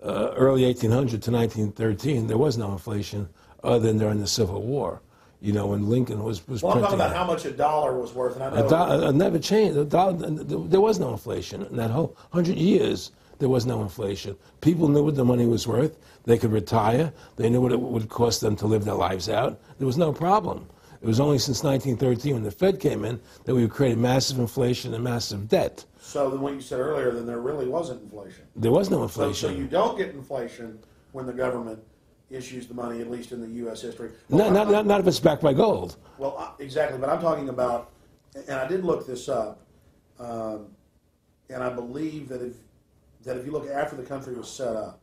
early 1800 to 1913, there was no inflation other than during the Civil War. When Lincoln was Well, printing. I'm talking about how much a dollar was worth. And I know it never changed. There was no inflation. In that whole 100 years, there was no inflation. People knew what the money was worth. They could retire. They knew what it would cost them to live their lives out. There was no problem. It was only since 1913, when the Fed came in, that we created massive inflation and massive debt. So then what you said earlier, then there really wasn't inflation. There was no inflation. So you don't get inflation when the government issues the money, at least in the U.S. history. Well, not if it's backed by gold. Well, exactly. But I'm talking about, and I did look this up, and I believe that if you look after the country was set up,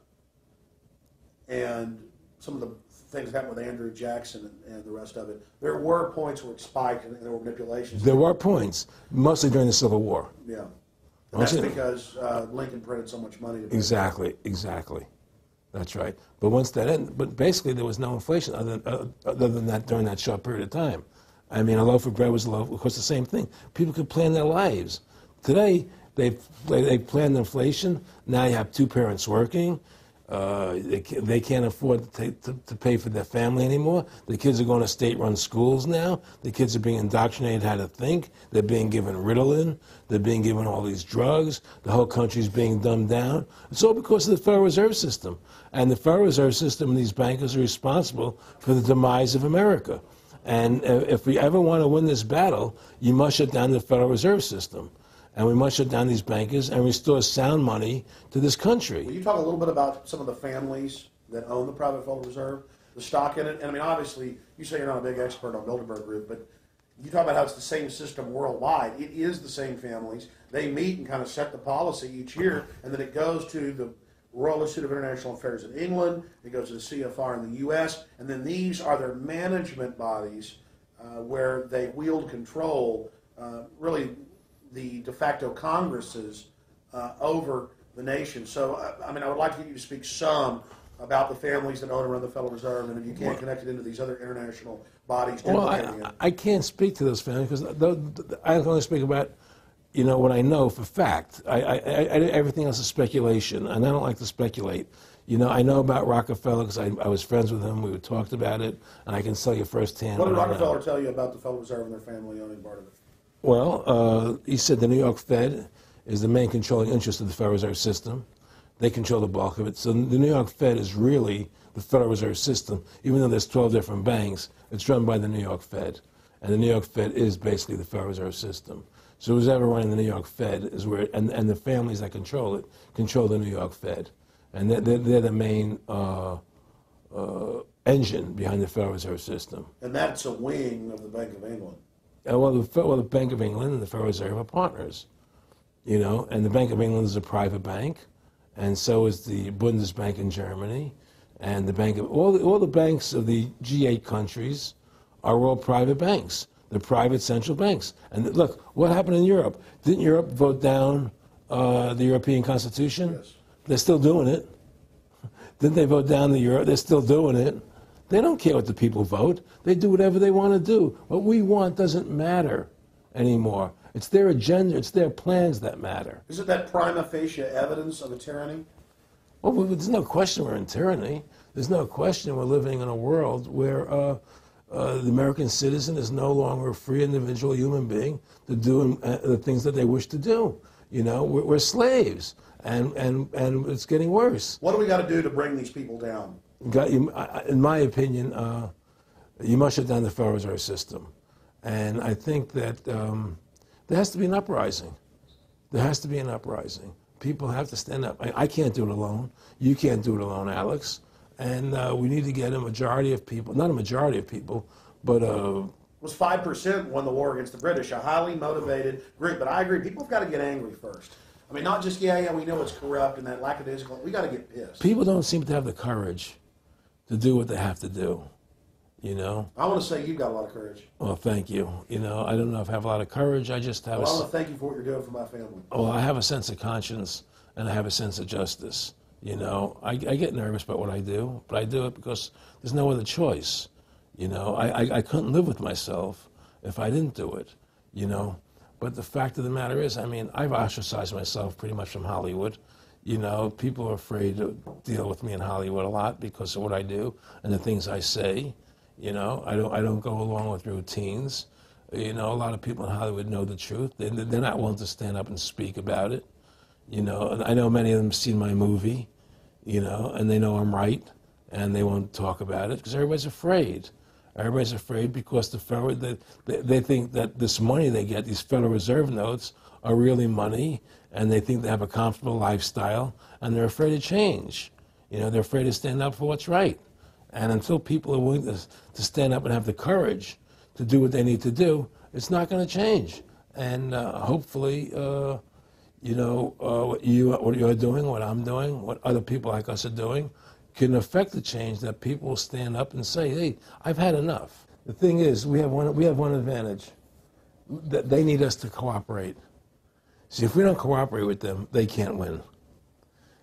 and some of the things that happened with Andrew Jackson and the rest of it, there were points where it spiked and there were manipulations. There were points, mostly during the Civil War. Yeah. And that's because Lincoln printed so much money. Exactly. That's right. But once that ended, but basically there was no inflation other than that during that short period of time. I mean, a loaf of bread was a loaf. Of course, the same thing. People could plan their lives. Today, they planned inflation. Now you have two parents working. They can't afford to pay for their family anymore. The kids are going to state-run schools now. The kids are being indoctrinated how to think. They're being given Ritalin. They're being given all these drugs. The whole country's being dumbed down. It's all because of the Federal Reserve System. And the Federal Reserve System and these bankers are responsible for the demise of America. And if we ever want to win this battle, you must shut down the Federal Reserve System. And we must shut down these bankers and restore sound money to this country. Will you talk a little bit about some of the families that own the private Federal Reserve, the stock in it? And I mean, obviously, you say you're not a big expert on Bilderberg Group, but you talk about how it's the same system worldwide. It is the same families. They meet and kind of set the policy each year, and then it goes to the Royal Institute of International Affairs in England, it goes to the CFR in the U.S., and then these are their management bodies where they wield control, really the de facto Congresses over the nation. So, I mean, I would like to get you to speak some about the families that own and run the Federal Reserve, and if you can't connect it into these other international bodies. Well, I can't speak to those families because I can only speak about, you know, what I know for fact. Everything else is speculation, and I don't like to speculate. You know, I know about Rockefeller because I was friends with him. We talked about it, and I can tell you firsthand. What did Rockefeller tell you about the Federal Reserve and their family owning part of it? Well, he said the New York Fed is the main controlling interest of the Federal Reserve System. They control the bulk of it. So the New York Fed is really the Federal Reserve System. Even though there's 12 different banks, it's run by the New York Fed. And the New York Fed is basically the Federal Reserve System. So who's ever running the New York Fed is where, and the families that control it, control the New York Fed. And they're the main engine behind the Federal Reserve System. And that's a wing of the Bank of England. Well, the Bank of England and the Federal Reserve are partners, you know, and the Bank of England is a private bank, and so is the Bundesbank in Germany, and the Bank of all the banks of the G8 countries are all private banks. They're private central banks. And look, what happened in Europe? Didn't Europe vote down the European Constitution? Yes. They're still doing it. Didn't they vote down the Euro? They're still doing it. They don't care what the people vote. They do whatever they want to do. What we want doesn't matter anymore. It's their agenda, it's their plans that matter. Isn't that prima facie evidence of a tyranny? Well, there's no question we're in tyranny. There's no question we're living in a world where the American citizen is no longer a free individual human being to do the things that they wish to do. You know, we're slaves, and it's getting worse. What do we got to do to bring these people down? In my opinion, you must shut down the Federal Reserve System. And I think that there has to be an uprising. There has to be an uprising. People have to stand up. I can't do it alone. You can't do it alone, Alex. And we need to get a majority of people, not a majority of people, but It was 5% won the war against the British, a highly motivated group. But I agree, people have got to get angry first. I mean, not just, yeah, we know it's corrupt and that lackadaisical. We got to get pissed. People don't seem to have the courage to do what they have to do, you know? I want to say you've got a lot of courage. Well, thank you. You know, I don't know if I have a lot of courage. I just have I want to thank you for what you're doing for my family. Well, I have a sense of conscience and I have a sense of justice. You know, I get nervous about what I do, but I do it because there's no other choice. You know, I couldn't live with myself if I didn't do it, you know? But the fact of the matter is, I mean, I've ostracized myself pretty much from Hollywood. You know, people are afraid to deal with me in Hollywood a lot because of what I do and the things I say. You know, I don't go along with routines. You know, a lot of people in Hollywood know the truth. They're not willing to stand up and speak about it. You know, and I know many of them have seen my movie, you know, and they know I'm right, and they won't talk about it because everybody's afraid. Everybody's afraid because they think that this money they get, these Federal Reserve notes, are really money, and they think they have a comfortable lifestyle, and they're afraid to change. You know, they're afraid to stand up for what's right. And until people are willing to stand up and have the courage to do what they need to do, it's not going to change. And hopefully, you know, what you're doing, what I'm doing, what other people like us are doing, can affect the change, that people will stand up and say, hey, I've had enough. The thing is, we have one advantage, that they need us to cooperate. See, if we don't cooperate with them, they can't win.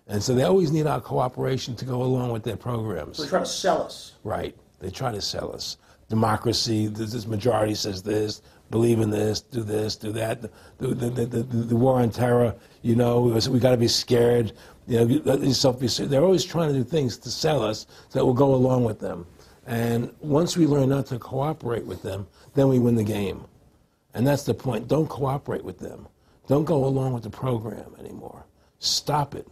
And so they always need our cooperation to go along with their programs. So they try to sell us. Right. They try to sell us. Democracy, this majority says this, believe in this, do that. The war on terror, you know, we got to be scared. You know, let yourself be scared. They're always trying to do things to sell us so that we'll go along with them. And once we learn not to cooperate with them, then we win the game. And that's the point. Don't cooperate with them. Don't go along with the program anymore. Stop it.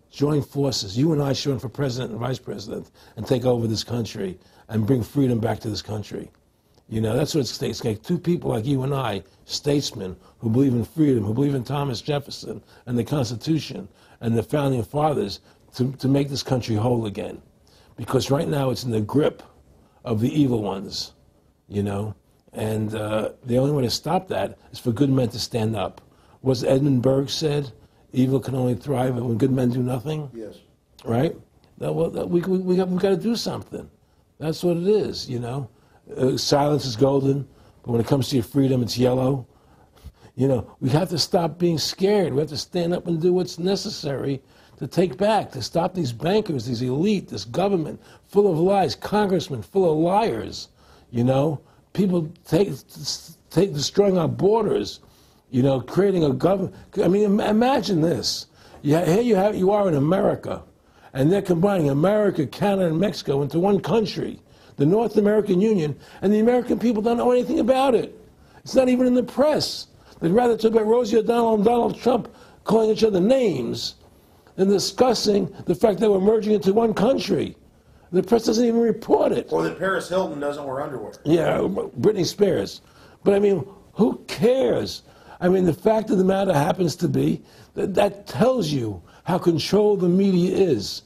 Join forces. You and I should run for president and vice president and take over this country and bring freedom back to this country. You know, that's what it's takes. Two people like you and I, statesmen, who believe in freedom, who believe in Thomas Jefferson and the Constitution and the Founding Fathers to make this country whole again. Because right now it's in the grip of the evil ones, you know. And the only way to stop that is for good men to stand up. Was Edmund Burke said, evil can only thrive when good men do nothing? Yes. Right? We got to do something. That's what it is, you know. Silence is golden, but when it comes to your freedom, it's yellow. You know, we have to stop being scared. We have to stand up and do what's necessary to take back, to stop these bankers, these elite, this government full of lies, congressmen full of liars, you know. People destroying our borders, you know, creating a government. I mean, imagine this. Here you are in America, and they're combining America, Canada, and Mexico into one country, the North American Union, and the American people don't know anything about it. It's not even in the press. They'd rather talk about Rosie O'Donnell and Donald Trump calling each other names than discussing the fact that we're merging into one country. The press doesn't even report it. Or that Paris Hilton doesn't wear underwear. Yeah, Britney Spears. But I mean, who cares? I mean, the fact of the matter happens to be that tells you how controlled the media is.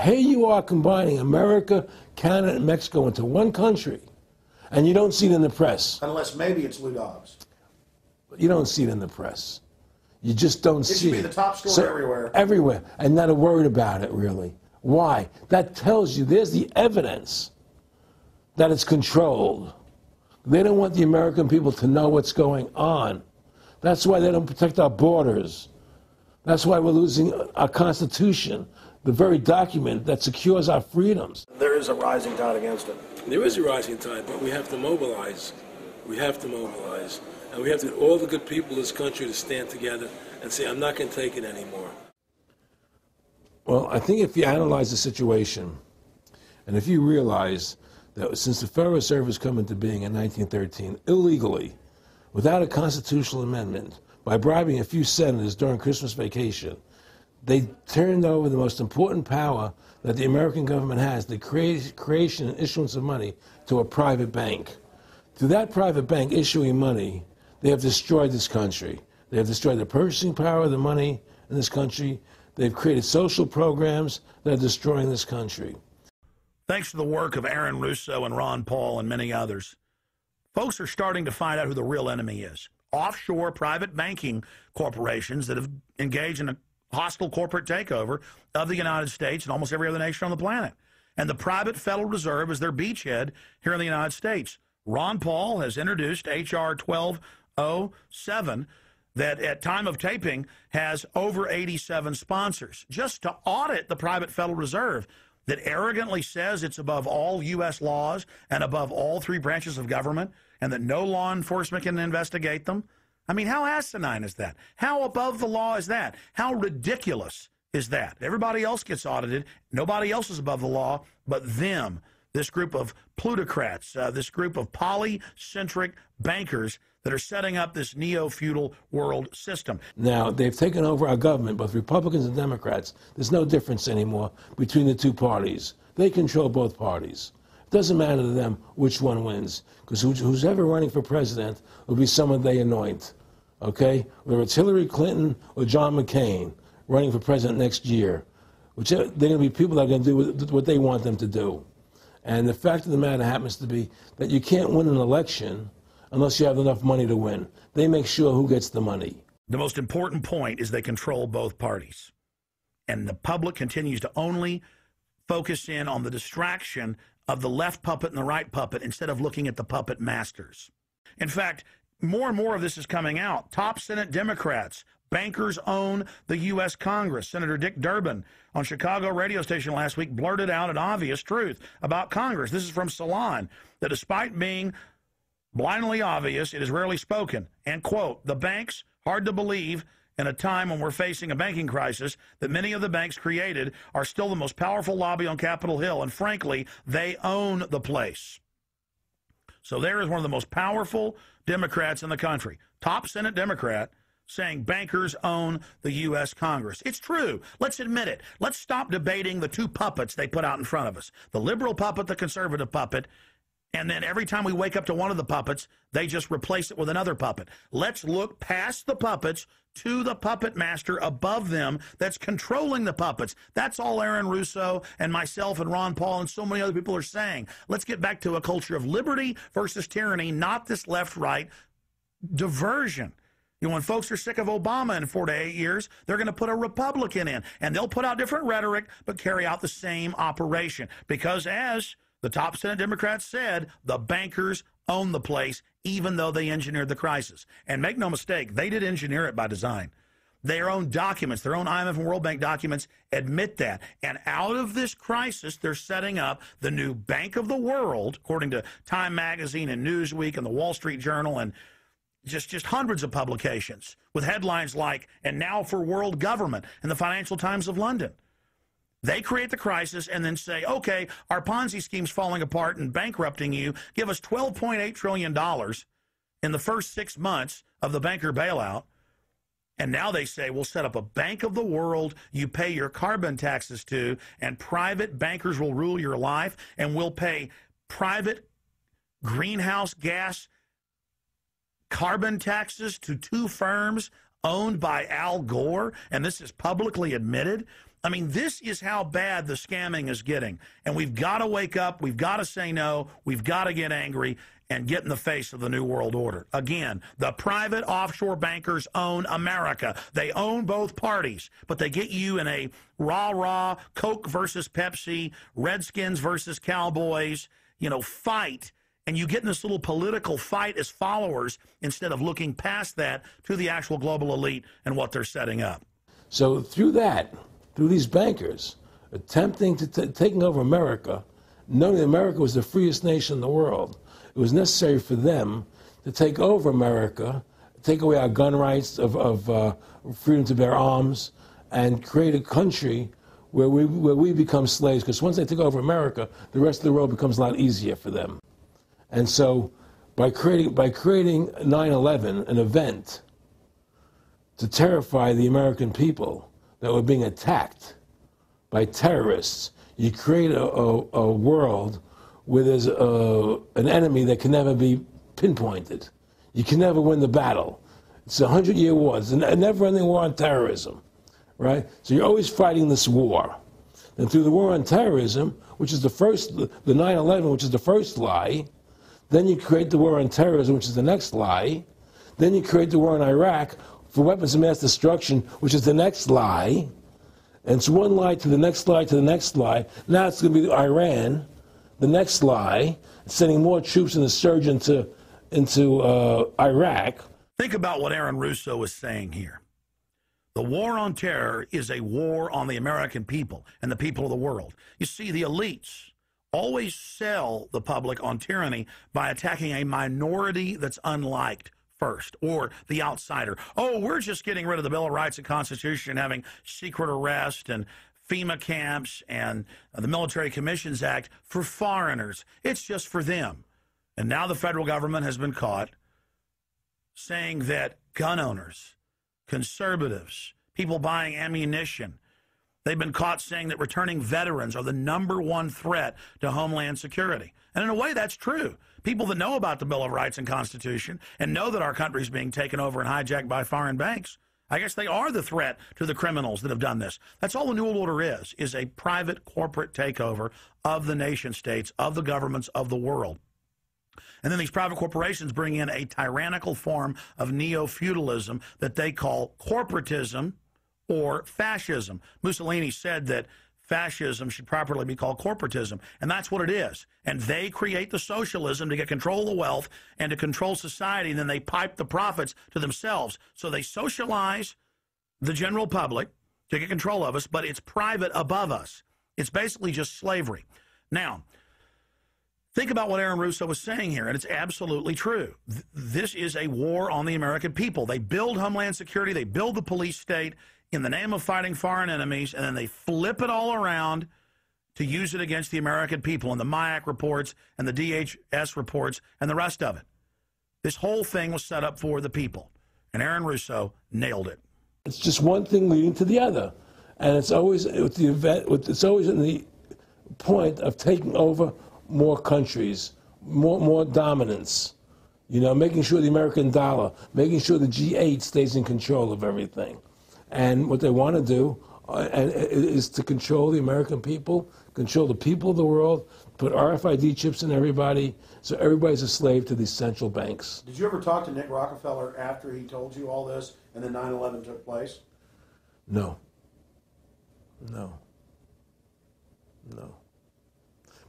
Here you are combining America, Canada, and Mexico into one country, and you don't see it in the press. Unless maybe it's Lou Dobbs. You don't see it in the press. You just don't see it. It should be the top story everywhere. Everywhere, and not a word about it, really. Why? That tells you there's the evidence that it's controlled. They don't want the American people to know what's going on. That's why they don't protect our borders. That's why we're losing our Constitution, the very document that secures our freedoms. There is a rising tide against it. There is a rising tide, but we have to mobilize. We have to mobilize. And we have to get all the good people in this country to stand together and say, I'm not going to take it anymore. Well, I think if you analyze the situation, and if you realize that since the Federal Reserve has come into being in 1913, illegally, without a constitutional amendment, by bribing a few senators during Christmas vacation, they turned over the most important power that the American government has, the creation and issuance of money, to a private bank. Through that private bank issuing money, they have destroyed this country. They have destroyed the purchasing power of the money in this country. They've created social programs that are destroying this country. Thanks to the work of Aaron Russo and Ron Paul and many others, folks are starting to find out who the real enemy is. Offshore private banking corporations that have engaged in a hostile corporate takeover of the United States and almost every other nation on the planet. And the private Federal Reserve is their beachhead here in the United States. Ron Paul has introduced H.R. 1207 that at time of taping has over 87 sponsors, just to audit the private Federal Reserve that arrogantly says it's above all U.S. laws and above all three branches of government and that no law enforcement can investigate them. I mean, how asinine is that? How above the law is that? How ridiculous is that? Everybody else gets audited. Nobody else is above the law but them, this group of plutocrats, this group of polycentric bankers that are setting up this neo-feudal world system. Now, they've taken over our government, both Republicans and Democrats. There's no difference anymore between the two parties. They control both parties. It doesn't matter to them which one wins, because who's ever running for president will be someone they anoint, okay? Whether it's Hillary Clinton or John McCain running for president next year, they're going to be people that are going to do what they want them to do. And the fact of the matter happens to be that you can't win an election unless you have enough money to win. They make sure who gets the money. The most important point is they control both parties. And the public continues to only focus in on the distraction of the left puppet and the right puppet instead of looking at the puppet masters. In fact, more and more of this is coming out. Top Senate Democrats, bankers own the U.S. Congress. Senator Dick Durbin on Chicago radio station last week blurted out an obvious truth about Congress. This is from Salon, that despite being blindly obvious, it is rarely spoken. And, quote, the banks, hard to believe in a time when we're facing a banking crisis, that many of the banks created are still the most powerful lobby on Capitol Hill, and frankly, they own the place. So there is one of the most powerful Democrats in the country, top Senate Democrat, saying bankers own the U.S. Congress. It's true. Let's admit it. Let's stop debating the two puppets they put out in front of us, the liberal puppet, the conservative puppet, and then every time we wake up to one of the puppets, they just replace it with another puppet. Let's look past the puppets to the puppet master above them that's controlling the puppets. That's all Aaron Russo and myself and Ron Paul and so many other people are saying. Let's get back to a culture of liberty versus tyranny, not this left-right diversion. You know, when folks are sick of Obama in 4 to 8 years, they're going to put a Republican in, and they'll put out different rhetoric but carry out the same operation. Because as the top Senate Democrats said, the bankers own the place, even though they engineered the crisis. And make no mistake, they did engineer it by design. Their own documents, their own IMF and World Bank documents admit that. And out of this crisis, they're setting up the new Bank of the World, according to Time Magazine and Newsweek and the Wall Street Journal and just hundreds of publications with headlines like, and now for world government, in the Financial Times of London. They create the crisis and then say, okay, our Ponzi scheme's falling apart and bankrupting you. Give us $12.8 trillion in the first 6 months of the banker bailout. And now they say, we'll set up a Bank of the World you pay your carbon taxes to, and private bankers will rule your life, and we'll pay private greenhouse gas carbon taxes to two firms owned by Al Gore, and this is publicly admitted. I mean, this is how bad the scamming is getting. And we've got to wake up. We've got to say no. We've got to get angry and get in the face of the New World Order. Again, the private offshore bankers own America. They own both parties, but they get you in a rah-rah, Coke versus Pepsi, Redskins versus Cowboys, fight. And you get in this little political fight as followers instead of looking past that to the actual global elite and what they're setting up. So through these bankers attempting to taking over America, knowing that America was the freest nation in the world, it was necessary for them to take over America, take away our gun rights of freedom to bear arms, and create a country where we become slaves. Because once they take over America, the rest of the world becomes a lot easier for them. And so by creating 9/11, an event to terrify the American people that were being attacked by terrorists, you create a world where there's an enemy that can never be pinpointed. You can never win the battle. It's a 100-year war. It's a never-ending war on terrorism, right? So you're always fighting this war. And through the war on terrorism, which is the 9/11, which is the first lie, then you create the war on terrorism, which is the next lie. Then you create the war in Iraq for weapons of mass destruction, which is the next lie. And it's one lie to the next lie to the next lie. Now it's going to be Iran, the next lie, sending more troops and a surge into Iraq. Think about what Aaron Russo is saying here. The war on terror is a war on the American people and the people of the world. You see, the elites always sell the public on tyranny by attacking a minority that's unliked first, or the outsider. Oh, we're just getting rid of the Bill of Rights and Constitution and having secret arrest and FEMA camps and the Military Commissions Act for foreigners. It's just for them. And now the federal government has been caught saying that gun owners, conservatives, people buying ammunition, they've been caught saying that returning veterans are the #1 threat to Homeland Security. And in a way, that's true. People that know about the Bill of Rights and Constitution and know that our country is being taken over and hijacked by foreign banks, I guess they are the threat to the criminals that have done this. That's all the New World Order is a private corporate takeover of the nation states, of the governments of the world. And then these private corporations bring in a tyrannical form of neo-feudalism that they call corporatism or fascism. Mussolini said that fascism should properly be called corporatism. And that's what it is. And they create the socialism to get control of the wealth and to control society, and then they pipe the profits to themselves. So they socialize the general public to get control of us, but it's private above us. It's basically just slavery. Now, think about what Aaron Russo was saying here, and it's absolutely true. This is a war on the American people. They build Homeland Security, they build the police state in the name of fighting foreign enemies, and then they flip it all around to use it against the American people, and the MIAC reports and the DHS reports and the rest of it. This whole thing was set up for the people, and Aaron Russo nailed it. It's just one thing leading to the other, and it's always with the event. It's always in the point of taking over more countries, more dominance. You know, making sure the American dollar, making sure the G8 stays in control of everything. And what they want to do is to control the American people, control the people of the world, put RFID chips in everybody, so everybody's a slave to these central banks. Did you ever talk to Nick Rockefeller after he told you all this and then 9/11 took place? No. No. No.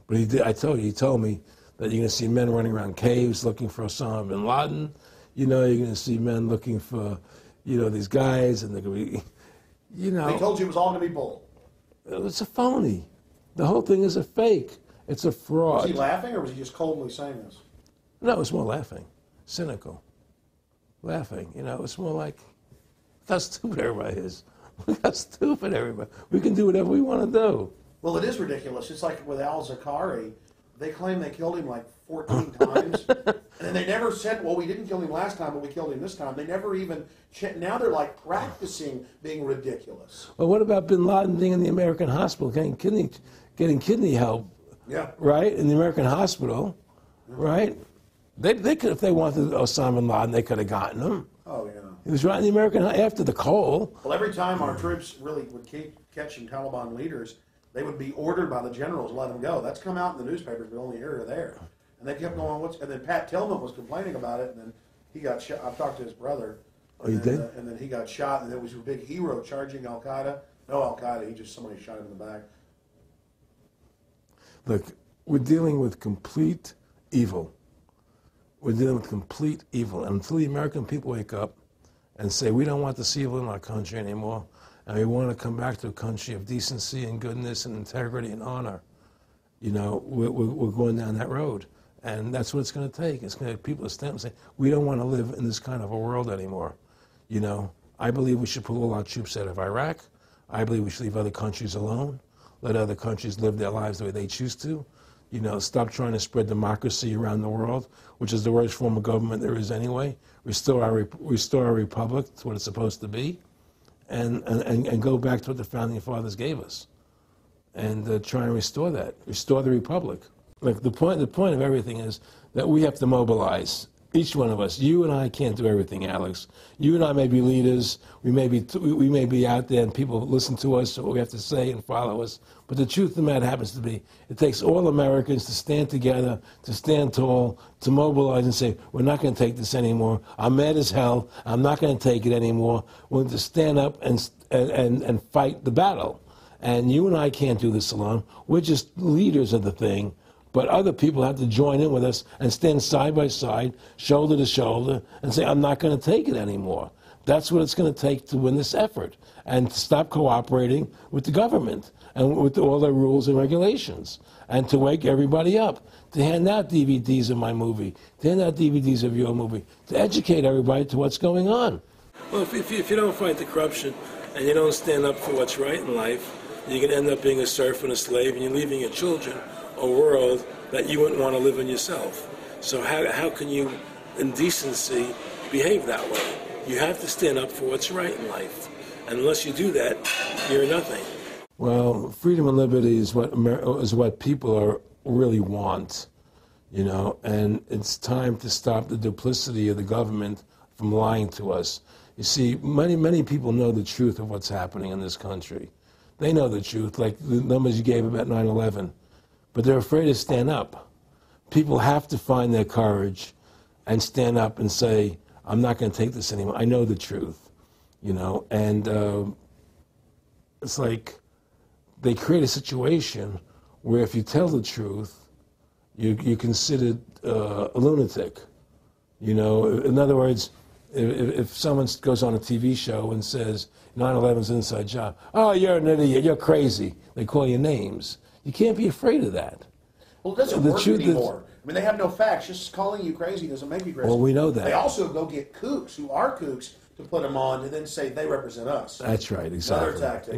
But he did. I told you. He told me that you're going to see men running around caves looking for Osama bin Laden. You know, you're going to see men looking for, you know, these guys, and they're going to be, you know. They told you it was all going to be bull. It's a phony. The whole thing is a fake. It's a fraud. Was he laughing, or was he just coldly saying this? No, it's more laughing, cynical, laughing. You know, it's more like, look how stupid everybody is. Look how stupid everybody. We can do whatever we want to do. Well, it is ridiculous. It's like with al-Zakari. They claim they killed him like 14 times. And then they never said, well, we didn't kill him last time, but we killed him this time. They never even, now they're like practicing being ridiculous. Well, what about bin Laden being in the American hospital, getting kidney help? Yeah. Right? In the American hospital, right? They could, if they wanted Osama bin Laden, they could have gotten him. Oh, yeah. He was right in the American, after the coal. Well, every time our troops really would keep catching Taliban leaders, they would be ordered by the generals to let them go. That's come out in the newspapers, but only here or there. And they kept going, and then Pat Tillman was complaining about it, and then he got shot. I've talked to his brother. Oh, you did? And then he got shot, and there was a big hero charging Al-Qaeda. No Al-Qaeda, somebody shot him in the back. Look, we're dealing with complete evil. We're dealing with complete evil. And until the American people wake up and say, we don't want this evil in our country anymore, and we want to come back to a country of decency and goodness and integrity and honor, you know, we're going down that road. And that's what it's going to take. It's going to take people to stand up and say, we don't want to live in this kind of a world anymore. You know, I believe we should pull all our troops out of Iraq. I believe we should leave other countries alone. Let other countries live their lives the way they choose to. You know, stop trying to spread democracy around the world, which is the worst form of government there is anyway. Restore our republic to what it's supposed to be, and go back to what the founding fathers gave us, and try and restore that. Restore the republic. Like the point of everything is that we have to mobilize. Each one of us. You and I can't do everything, Alex. You and I may be leaders. We may be out there, and people listen to us, what we have to say, and follow us. But the truth of the matter happens to be, it takes all Americans to stand together, to stand tall, to mobilize and say, we're not going to take this anymore. I'm mad as hell. I'm not going to take it anymore. We're going to stand up and fight the battle. And you and I can't do this alone. We're just leaders of the thing. But other people have to join in with us and stand side by side, shoulder to shoulder, and say, I'm not going to take it anymore. That's what it's going to take to win this effort, and to stop cooperating with the government and with all their rules and regulations, and to wake everybody up, to hand out DVDs of my movie, to hand out DVDs of your movie, to educate everybody to what's going on. Well, if you don't fight the corruption and you don't stand up for what's right in life, you're going to end up being a serf and a slave, and you're leaving your children a world that you wouldn't want to live in yourself. So how can you, in decency, behave that way? You have to stand up for what's right in life. And unless you do that, you're nothing. Well, freedom and liberty is what people really want, you know, and it's time to stop the duplicity of the government from lying to us. You see, many people know the truth of what's happening in this country. They know the truth, like the numbers you gave about 9/11. But they're afraid to stand up. People have to find their courage and stand up and say, I'm not going to take this anymore. I know the truth, you know. And it's like they create a situation where if you tell the truth, you're considered a lunatic. You know, in other words, if someone goes on a TV show and says 9/11's an inside job, oh, you're an idiot, you're crazy. They call you names. You can't be afraid of that. Well, it doesn't work anymore. I mean, they have no facts. Just calling you crazy doesn't make you crazy. Well, we know that. They also go get kooks who are kooks to put them on and then say they represent us. That's right, exactly. Another tactic.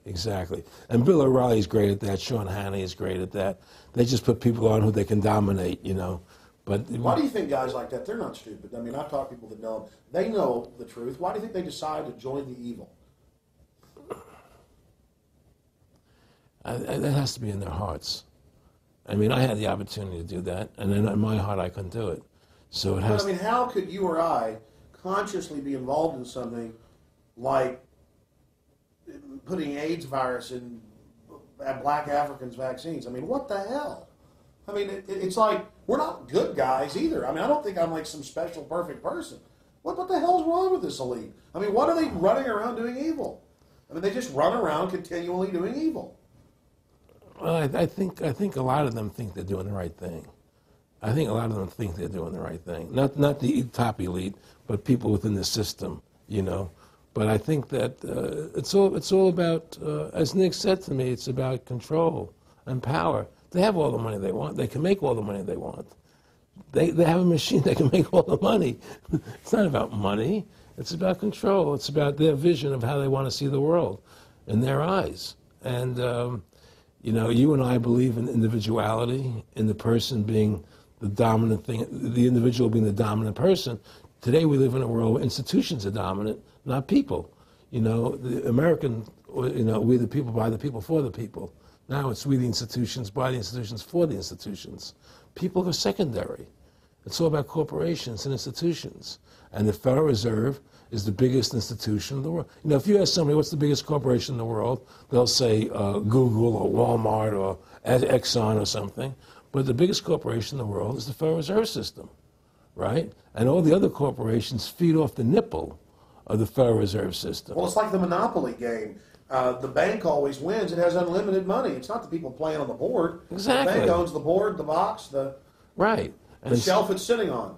Exactly. And Bill O'Reilly's great at that. Sean Hannity is great at that. They just put people on who they can dominate, you know. But why do you think guys like that, they're not stupid? I mean, I've talked to people that know them. They know the truth. Why do you think they decide to join the evil? That has to be in their hearts. I mean, I had the opportunity to do that, and then in my heart I couldn't do it. So it has. I mean, how could you or I consciously be involved in something like putting AIDS virus in black Africans' vaccines? I mean, what the hell? I mean, it's like we're not good guys either. I mean, I don't think I'm like some special perfect person. What the hell's wrong with this elite? I mean, what are they running around doing evil? I mean, they just run around continually doing evil. Well, I think a lot of them think they're doing the right thing. I think a lot of them think they're doing the right thing. Not the top elite, but people within the system, you know. But I think that it's all about, as Nick said to me, it's about control and power. They have all the money they want. They can make all the money they want. They have a machine that can make all the money. It's not about money. It's about control. It's about their vision of how they want to see the world in their eyes. And, you know, you and I believe in individuality, in the person being the dominant thing, the individual being the dominant person. Today we live in a world where institutions are dominant, not people. You know, the American, you know, we the people, by the people, for the people. Now it's we the institutions, by the institutions, for the institutions. People are secondary. It's all about corporations and institutions. And the Federal Reserve is the biggest institution in the world. You know, if you ask somebody what's the biggest corporation in the world, they'll say Google or Walmart or Exxon or something. But the biggest corporation in the world is the Federal Reserve System, right? And all the other corporations feed off the nipple of the Federal Reserve System. Well, it's like the Monopoly game. The bank always wins. It has unlimited money. It's not the people playing on the board. Exactly. The bank owns the board, the box, the right. And the shelf it's sitting on.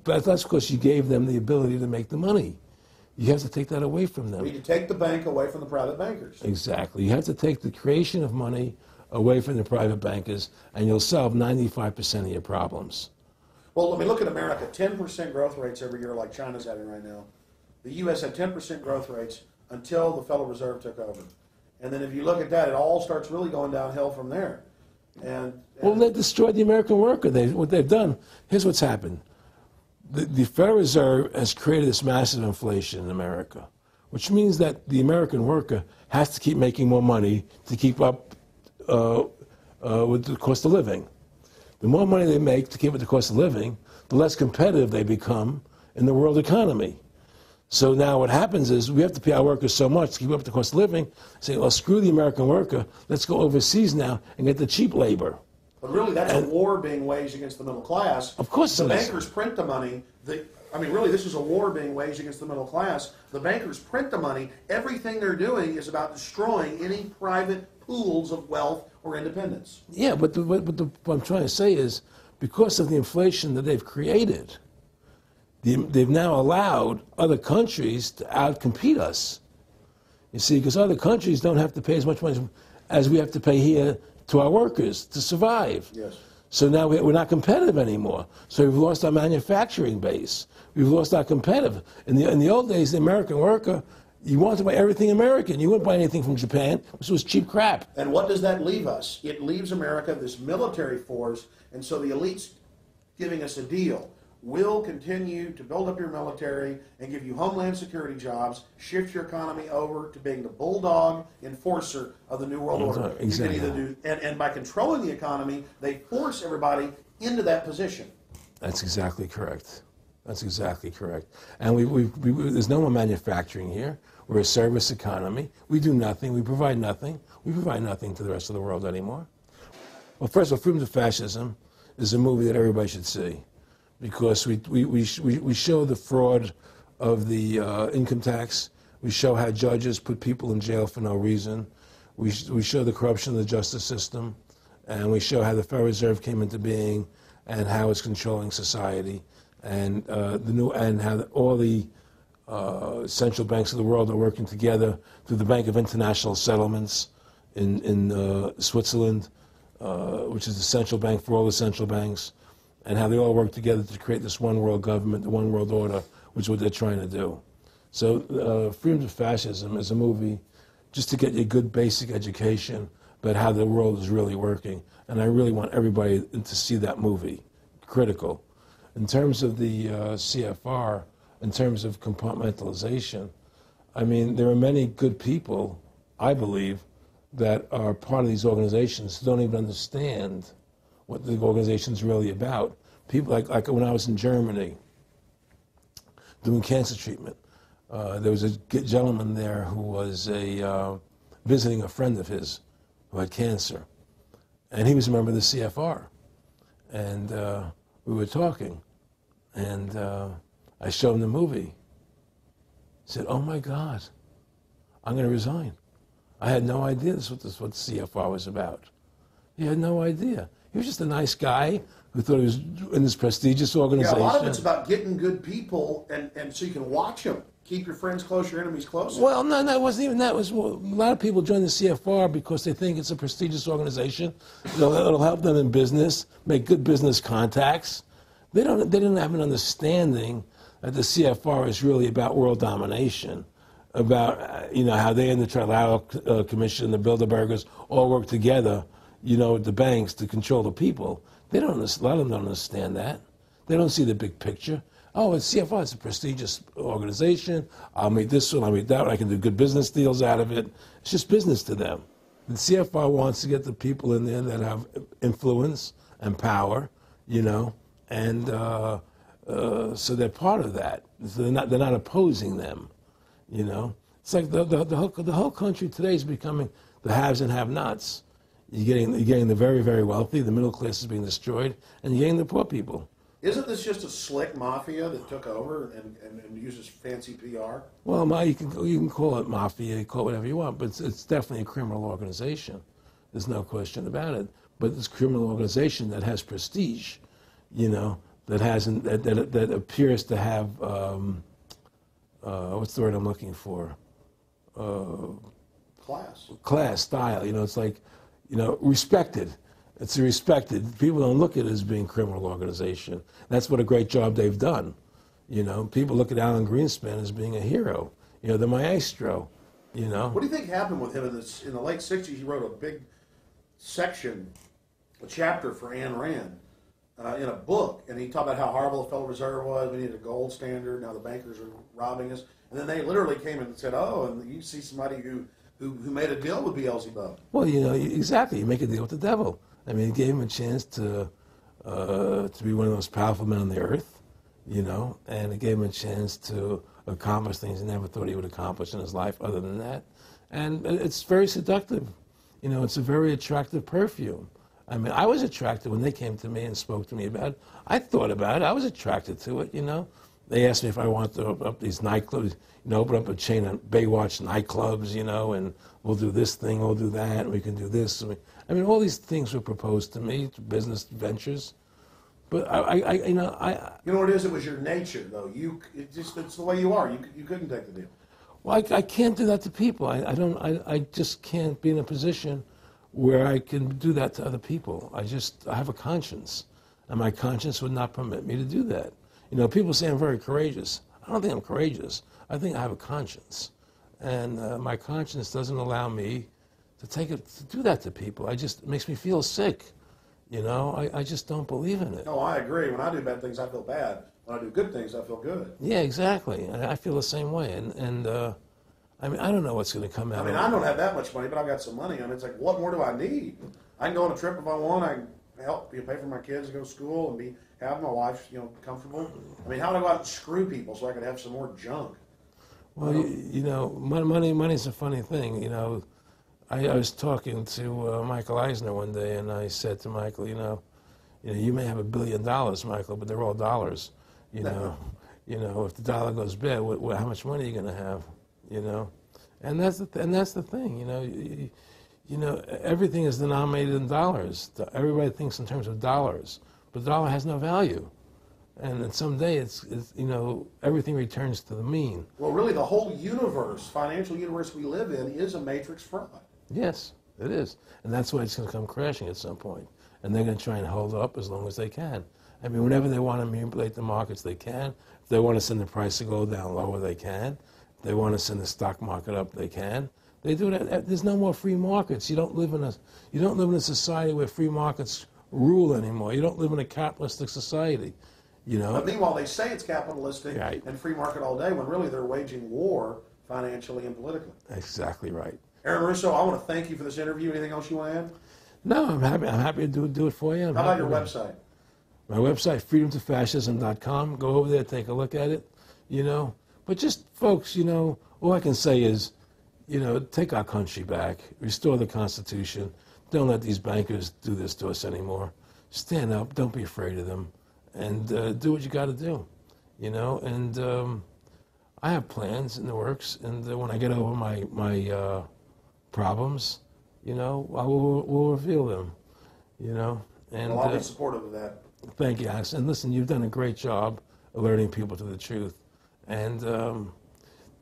But that's because you gave them the ability to make the money. You have to take that away from them. We need to take the bank away from the private bankers. Exactly. You have to take the creation of money away from the private bankers, and you'll solve 95% of your problems. Well, I mean, look at America. 10% growth rates every year like China's having right now. The U.S. had 10% growth rates until the Federal Reserve took over. And then if you look at that, it all starts really going downhill from there. Well, they destroyed the American worker. What they've done, here's what's happened. The Federal Reserve has created this massive inflation in America, which means that the American worker has to keep making more money to keep up with the cost of living. The more money they make to keep up with the cost of living, the less competitive they become in the world economy. So now what happens is we have to pay our workers so much to keep up with the cost of living, say, well, screw the American worker, let's go overseas now and get the cheap labor. But really, that's a war being waged against the middle class. Of course the bankers print the money. Really, this is a war being waged against the middle class. The bankers print the money. Everything they're doing is about destroying any private pools of wealth or independence. Yeah, but what I'm trying to say is, because of the inflation that they've created, they've now allowed other countries to outcompete us. You see, because other countries don't have to pay as much money as we have to pay here to our workers to survive. Yes. So now we're not competitive anymore. So we've lost our manufacturing base. We've lost our competitive. In the old days, the American worker, you wanted to buy everything American. You wouldn't buy anything from Japan, which was cheap crap. And what does that leave us? It leaves America this military force, and so the elite's giving us a deal. We'll continue to build up your military and give you homeland security jobs, shift your economy over to being the bulldog enforcer of the New World Order. Exactly. You can either and by controlling the economy, they force everybody into that position. That's exactly correct. That's exactly correct. And there's no more manufacturing here. We're a service economy. We do nothing. We provide nothing. We provide nothing to the rest of the world anymore. Well, first of all, Freedom to Fascism is a movie that everybody should see, because we show the fraud of the income tax. We show how judges put people in jail for no reason. We show the corruption of the justice system, and we show how the Federal Reserve came into being and how it's controlling society, and how all the central banks of the world are working together through the Bank of International Settlements in Switzerland, which is the central bank for all the central banks, and how they all work together to create this one world government, the one world order, which is what they're trying to do. So Freedom to Fascism is a movie just to get you a good basic education about how the world is really working. And I really want everybody to see that movie, critical. In terms of the CFR, in terms of compartmentalization, I mean, there are many good people, I believe, that are part of these organizations who don't even understand what the organization's really about. People like when I was in Germany doing cancer treatment, there was a gentleman there who was visiting a friend of his who had cancer, and he was a member of the CFR, and we were talking, and I showed him the movie. He said, "Oh my God, I'm going to resign. I had no idea this was what the CFR was about." He had no idea. He was just a nice guy who thought he was in this prestigious organization. Yeah, a lot of it's about getting good people, and so you can watch them. Keep your friends close, your enemies close. Well, no, it wasn't even that. It was, well, a lot of people join the CFR because they think it's a prestigious organization. It'll help them in business, make good business contacts. They didn't have an understanding that the CFR is really about world domination, about how they and the Trilateral Commission, the Bilderbergers, all work together, with the banks to control the people. A lot of them don't understand that. They don't see the big picture. Oh, it's CFR, it's a prestigious organization. I'll meet this one, I'll meet that one. I can do good business deals out of it. It's just business to them. The CFR wants to get the people in there that have influence and power, and so they're part of that. So they're not opposing them, It's like the whole country today is becoming the haves and have-nots. You're getting the very, very wealthy, the middle class is being destroyed, and you're getting the poor people. Isn't this just a slick mafia that took over and uses fancy PR? Well, you can call it mafia, you call it whatever you want, but it's definitely a criminal organization. There's no question about it. But it's a criminal organization that has prestige, that appears to have what's the word I'm looking for? Class, style. It's like, respected. It's respected. People don't look at it as being a criminal organization. That's what a great job they've done. People look at Alan Greenspan as being a hero. The maestro. What do you think happened with him in the late '60s? He wrote a big section, a chapter for Ayn Rand in a book, and he talked about how horrible the Federal Reserve was. We needed a gold standard. Now the bankers are robbing us. And then they literally came in and said, "Oh, and you see somebody who made a deal with Beelzebub." Well, exactly. You make a deal with the devil. I mean, it gave him a chance to be one of the most powerful men on the earth, and it gave him a chance to accomplish things he never thought he would accomplish in his life other than that. And it's very seductive. It's a very attractive perfume. I mean, I was attracted when they came to me and spoke to me about it. I thought about it. I was attracted to it, They asked me if I wanted to open up these nightclubs, open up a chain of Baywatch nightclubs, and we'll do this thing, we'll do that, and we can do this. I mean, all these things were proposed to me, business ventures. But you know what it is? It was your nature, though. It's the way you are. You couldn't take the deal. Well, I can't do that to people. I just can't be in a position where I can do that to other people. I have a conscience, and my conscience would not permit me to do that. People say I'm very courageous. I don't think I'm courageous. I think I have a conscience, and my conscience doesn't allow me to do that to people. It makes me feel sick. I just don't believe in it. No, I agree. When I do bad things, I feel bad. When I do good things, I feel good. Yeah, exactly. I feel the same way. And I mean, I don't know what's going to come out. I don't have that much money, but I've got some money. It's like, what more do I need? I can go on a trip if I want. I can help pay for my kids to go to school and have my wife, comfortable. How do I go out and screw people so I can have some more junk? Well, money's a funny thing. I was talking to Michael Eisner one day, and I said to Michael, you may have $1 billion, Michael, but they're all dollars. If the dollar goes bad, how much money are you going to have? you know, and that's the thing, you know. You know, everything is denominated in dollars. Everybody thinks in terms of dollars, but the dollar has no value. And then someday it's you know, everything returns to the mean. Well, really, the whole universe, financial universe we live in, is a matrix fraud. Yes, it is. And that's why it's going to come crashing at some point. And they're going to try and hold it up as long as they can. I mean, whenever they want to manipulate the markets, they can. If they want to send the price to go down lower, they can. If they want to send the stock market up, they can. They do that. There's no more free markets. You don't live in a society where free markets rule anymore. You don't live in a capitalistic society. You know? But meanwhile, they say it's capitalistic right. and free market all day, when really they're waging war financially and politically. Exactly right. Aaron Russo, I want to thank you for this interview. Anything else you want to add? No, I'm happy to do it for you. How about your website? My website, freedomtofascism.com. Go over there, take a look at it, you know. But just, folks, you know, all I can say is, you know, take our country back, restore the Constitution. Don't let these bankers do this to us anymore. Stand up, don't be afraid of them, and do what you got to do, you know. And I have plans in the works, and when I get over my problems, you know, we'll reveal them, you know. And well, I'll be supportive of that. Thank you, Alex. And listen, you've done a great job alerting people to the truth. And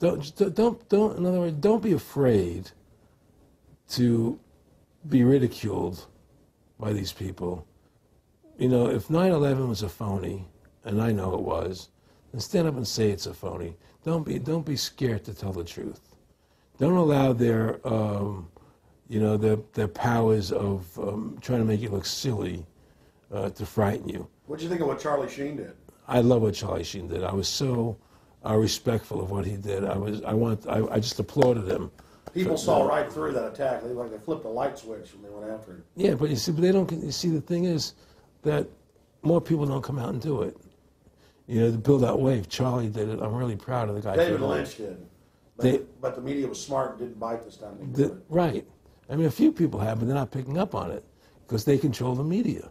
don't, in other words, don't be afraid to be ridiculed by these people. You know, if 9/11 was a phony, and I know it was, then stand up and say it's a phony. Don't be scared to tell the truth. Don't allow their you know, their powers of trying to make you look silly to frighten you. What do you think of what Charlie Sheen did? I love what Charlie Sheen did. I was so respectful of what he did. I just applauded him. People saw right through that attack. They flipped a light switch when they went after him. Yeah, but you see, they don't. You see, the thing is that more people don't come out and do it. You know, to build that wave. Charlie did it. I'm really proud of the guy. David Lynch did. But the media was smart and didn't bite this time. Right. I mean, a few people have, but they're not picking up on it because they control the media.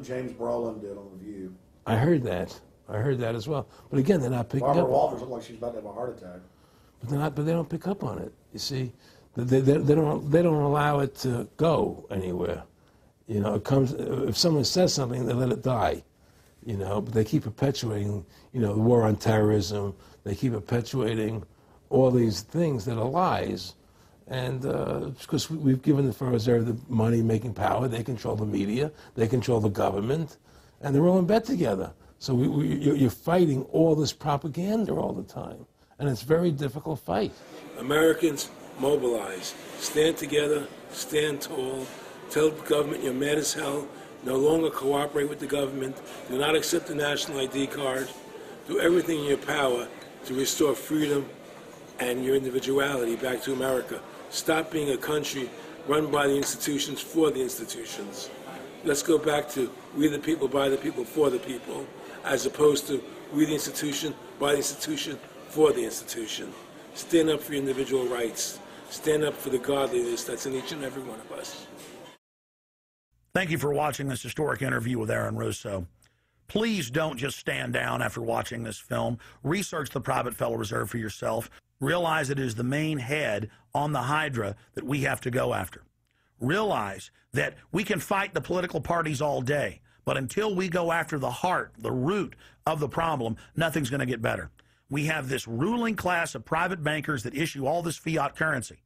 James Brolin did on The View. I heard that. I heard that as well. But again, they're not picking up. Barbara Walters looked like she's about to have a heart attack. But they don't pick up on it. You see, they don't allow it to go anywhere. You know, it comes if someone says something, they let it die. You know, but they keep perpetuating, you know, the war on terrorism. They keep perpetuating all these things that are lies. And because we've given the Federal Reserve the money-making power, they control the media, they control the government, and they're all in bed together. So you're fighting all this propaganda all the time, and it's a very difficult fight. Americans, mobilize. Stand together, stand tall. Tell the government you're mad as hell. No longer cooperate with the government. Do not accept the national ID card. Do everything in your power to restore freedom and your individuality back to America. Stop being a country run by the institutions for the institutions. Let's go back to we the people, by the people, for the people, as opposed to we the institution, by the institution, for the institution. Stand up for your individual rights. Stand up for the godliness that's in each and every one of us. Thank you for watching this historic interview with Aaron Russo. Please don't just stand down after watching this film. Research the private Federal Reserve for yourself. Realize it is the main head on the Hydra that we have to go after. Realize that we can fight the political parties all day, but until we go after the heart, the root of the problem, nothing's going to get better. We have this ruling class of private bankers that issue all this fiat currency,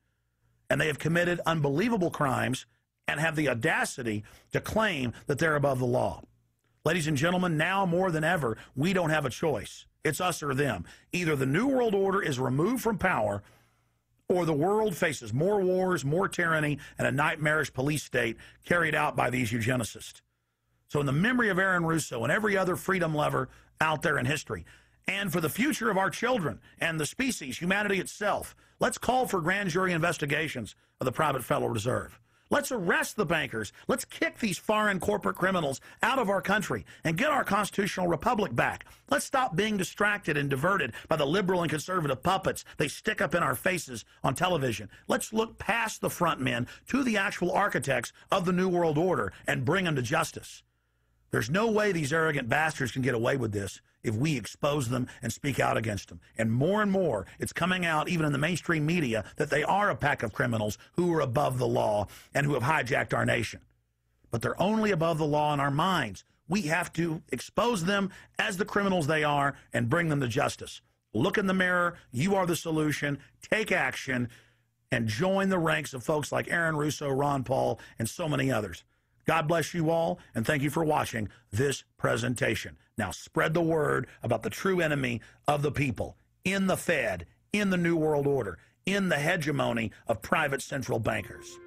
and they have committed unbelievable crimes and have the audacity to claim that they're above the law. Ladies and gentlemen, now more than ever, we don't have a choice. It's us or them. Either the New World Order is removed from power, or the world faces more wars, more tyranny, and a nightmarish police state carried out by these eugenicists. So in the memory of Aaron Russo and every other freedom lover out there in history, and for the future of our children and the species, humanity itself, let's call for grand jury investigations of the private Federal Reserve. Let's arrest the bankers. Let's kick these foreign corporate criminals out of our country and get our constitutional republic back. Let's stop being distracted and diverted by the liberal and conservative puppets they stick up in our faces on television. Let's look past the front men to the actual architects of the New World Order and bring them to justice. There's no way these arrogant bastards can get away with this. if we expose them and speak out against them. And more, it's coming out even in the mainstream media that they are a pack of criminals who are above the law and who have hijacked our nation. But they're only above the law in our minds. We have to expose them as the criminals they are and bring them to justice. Look in the mirror. You are the solution. Take action and join the ranks of folks like Aaron Russo, Ron Paul, and so many others. God bless you all, and thank you for watching this presentation. Now spread the word about the true enemy of the people in the Fed, in the New World Order, in the hegemony of private central bankers.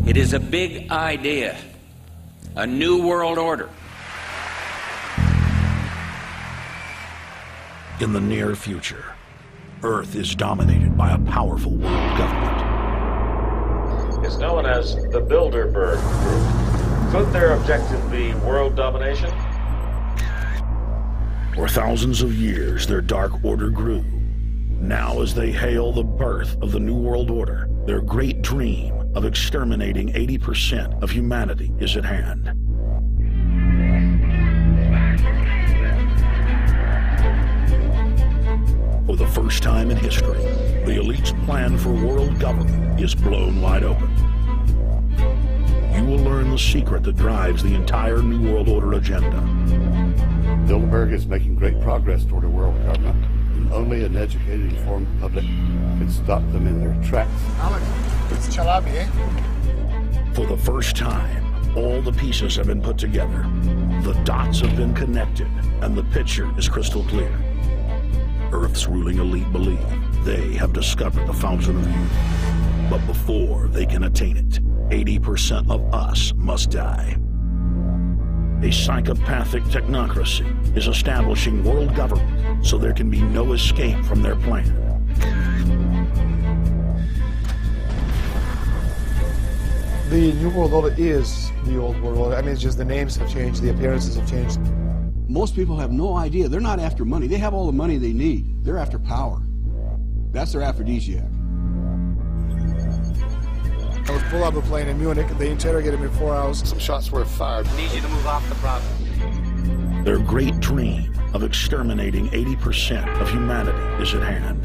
It is a big idea, a new world order. In the near future, Earth is dominated by a powerful world government. It's known as the Bilderberg Group. Could their objective be world domination? For thousands of years, their dark order grew. Now, as they hail the birth of the New World Order, their great dream of exterminating 80% of humanity is at hand. For the first time in history, the elite's plan for world government is blown wide open. You will learn the secret that drives the entire New World Order agenda. Bilderberg is making great progress toward a world government. Only an educated, informed public can stop them in their tracks. Alex, it's Chalabi, eh? For the first time, all the pieces have been put together. The dots have been connected, and the picture is crystal clear. Earth's ruling elite believe they have discovered the fountain of youth. But before they can attain it, 80% of us must die. A psychopathic technocracy is establishing world government so there can be no escape from their plan. The New World Order is the old world order. I mean, it's just the names have changed, the appearances have changed. Most people have no idea. They're not after money. They have all the money they need. They're after power. That's their aphrodisiac. I was pulled out of the plane in Munich. They interrogated me for 4 hours. Some shots were fired. I need you to move off the property. Their great dream of exterminating 80% of humanity is at hand.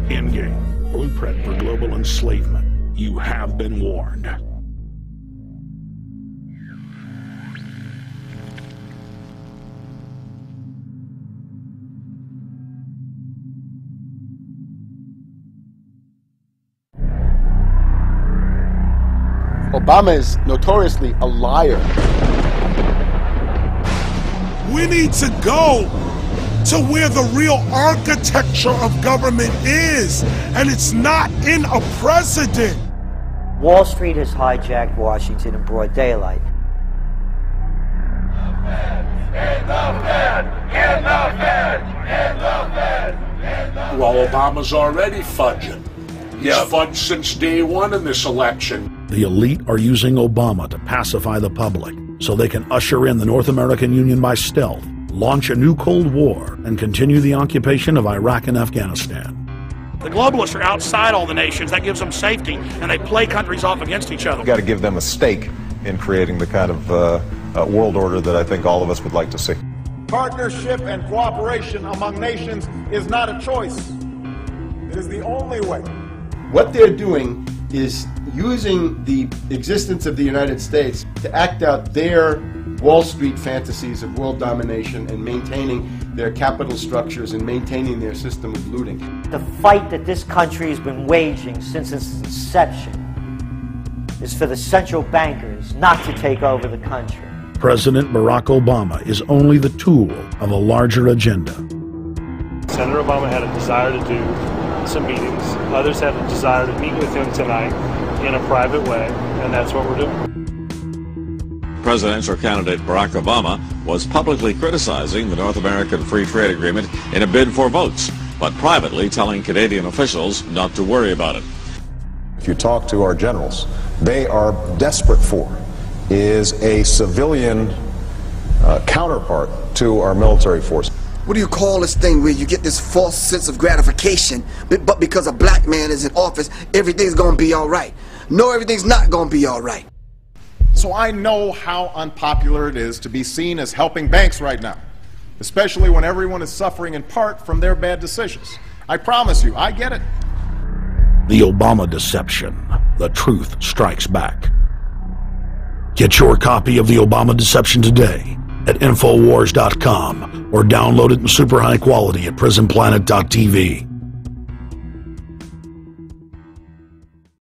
Endgame. Blueprint for global enslavement. You have been warned. Obama is notoriously a liar. We need to go to where the real architecture of government is, and it's not in a president. Wall Street has hijacked Washington in broad daylight. Well, Obama's already fudging. He's fudged since day one in this election. The elite are using Obama to pacify the public so they can usher in the North American Union by stealth, launch a new Cold War, and continue the occupation of Iraq and Afghanistan. The globalists are outside all the nations. That gives them safety, and they play countries off against each other. We've got to give them a stake in creating the kind of world order that I think all of us would like to see. Partnership and cooperation among nations is not a choice. It is the only way. What they're doing is using the existence of the United States to act out their Wall Street fantasies of world domination and maintaining their capital structures and maintaining their system of looting. The fight that this country has been waging since its inception is for the central bankers not to take over the country. President Barack Obama is only the tool of a larger agenda. Senator Obama had a desire to do some meetings. Others had a desire to meet with him tonight in a private way, and that's what we're doing. Presidential candidate Barack Obama was publicly criticizing the North American Free Trade Agreement in a bid for votes, but privately telling Canadian officials not to worry about it. If you talk to our generals, they are desperate for is a civilian counterpart to our military force. What do you call this thing where you get this false sense of gratification, but because a black man is in office, everything's gonna be all right? No, everything's not gonna be all right. So I know how unpopular it is to be seen as helping banks right now, especially when everyone is suffering in part from their bad decisions. I promise you, I get it. The Obama deception. The truth strikes back. Get your copy of The Obama Deception today at Infowars.com or download it in super high quality at prisonplanet.tv.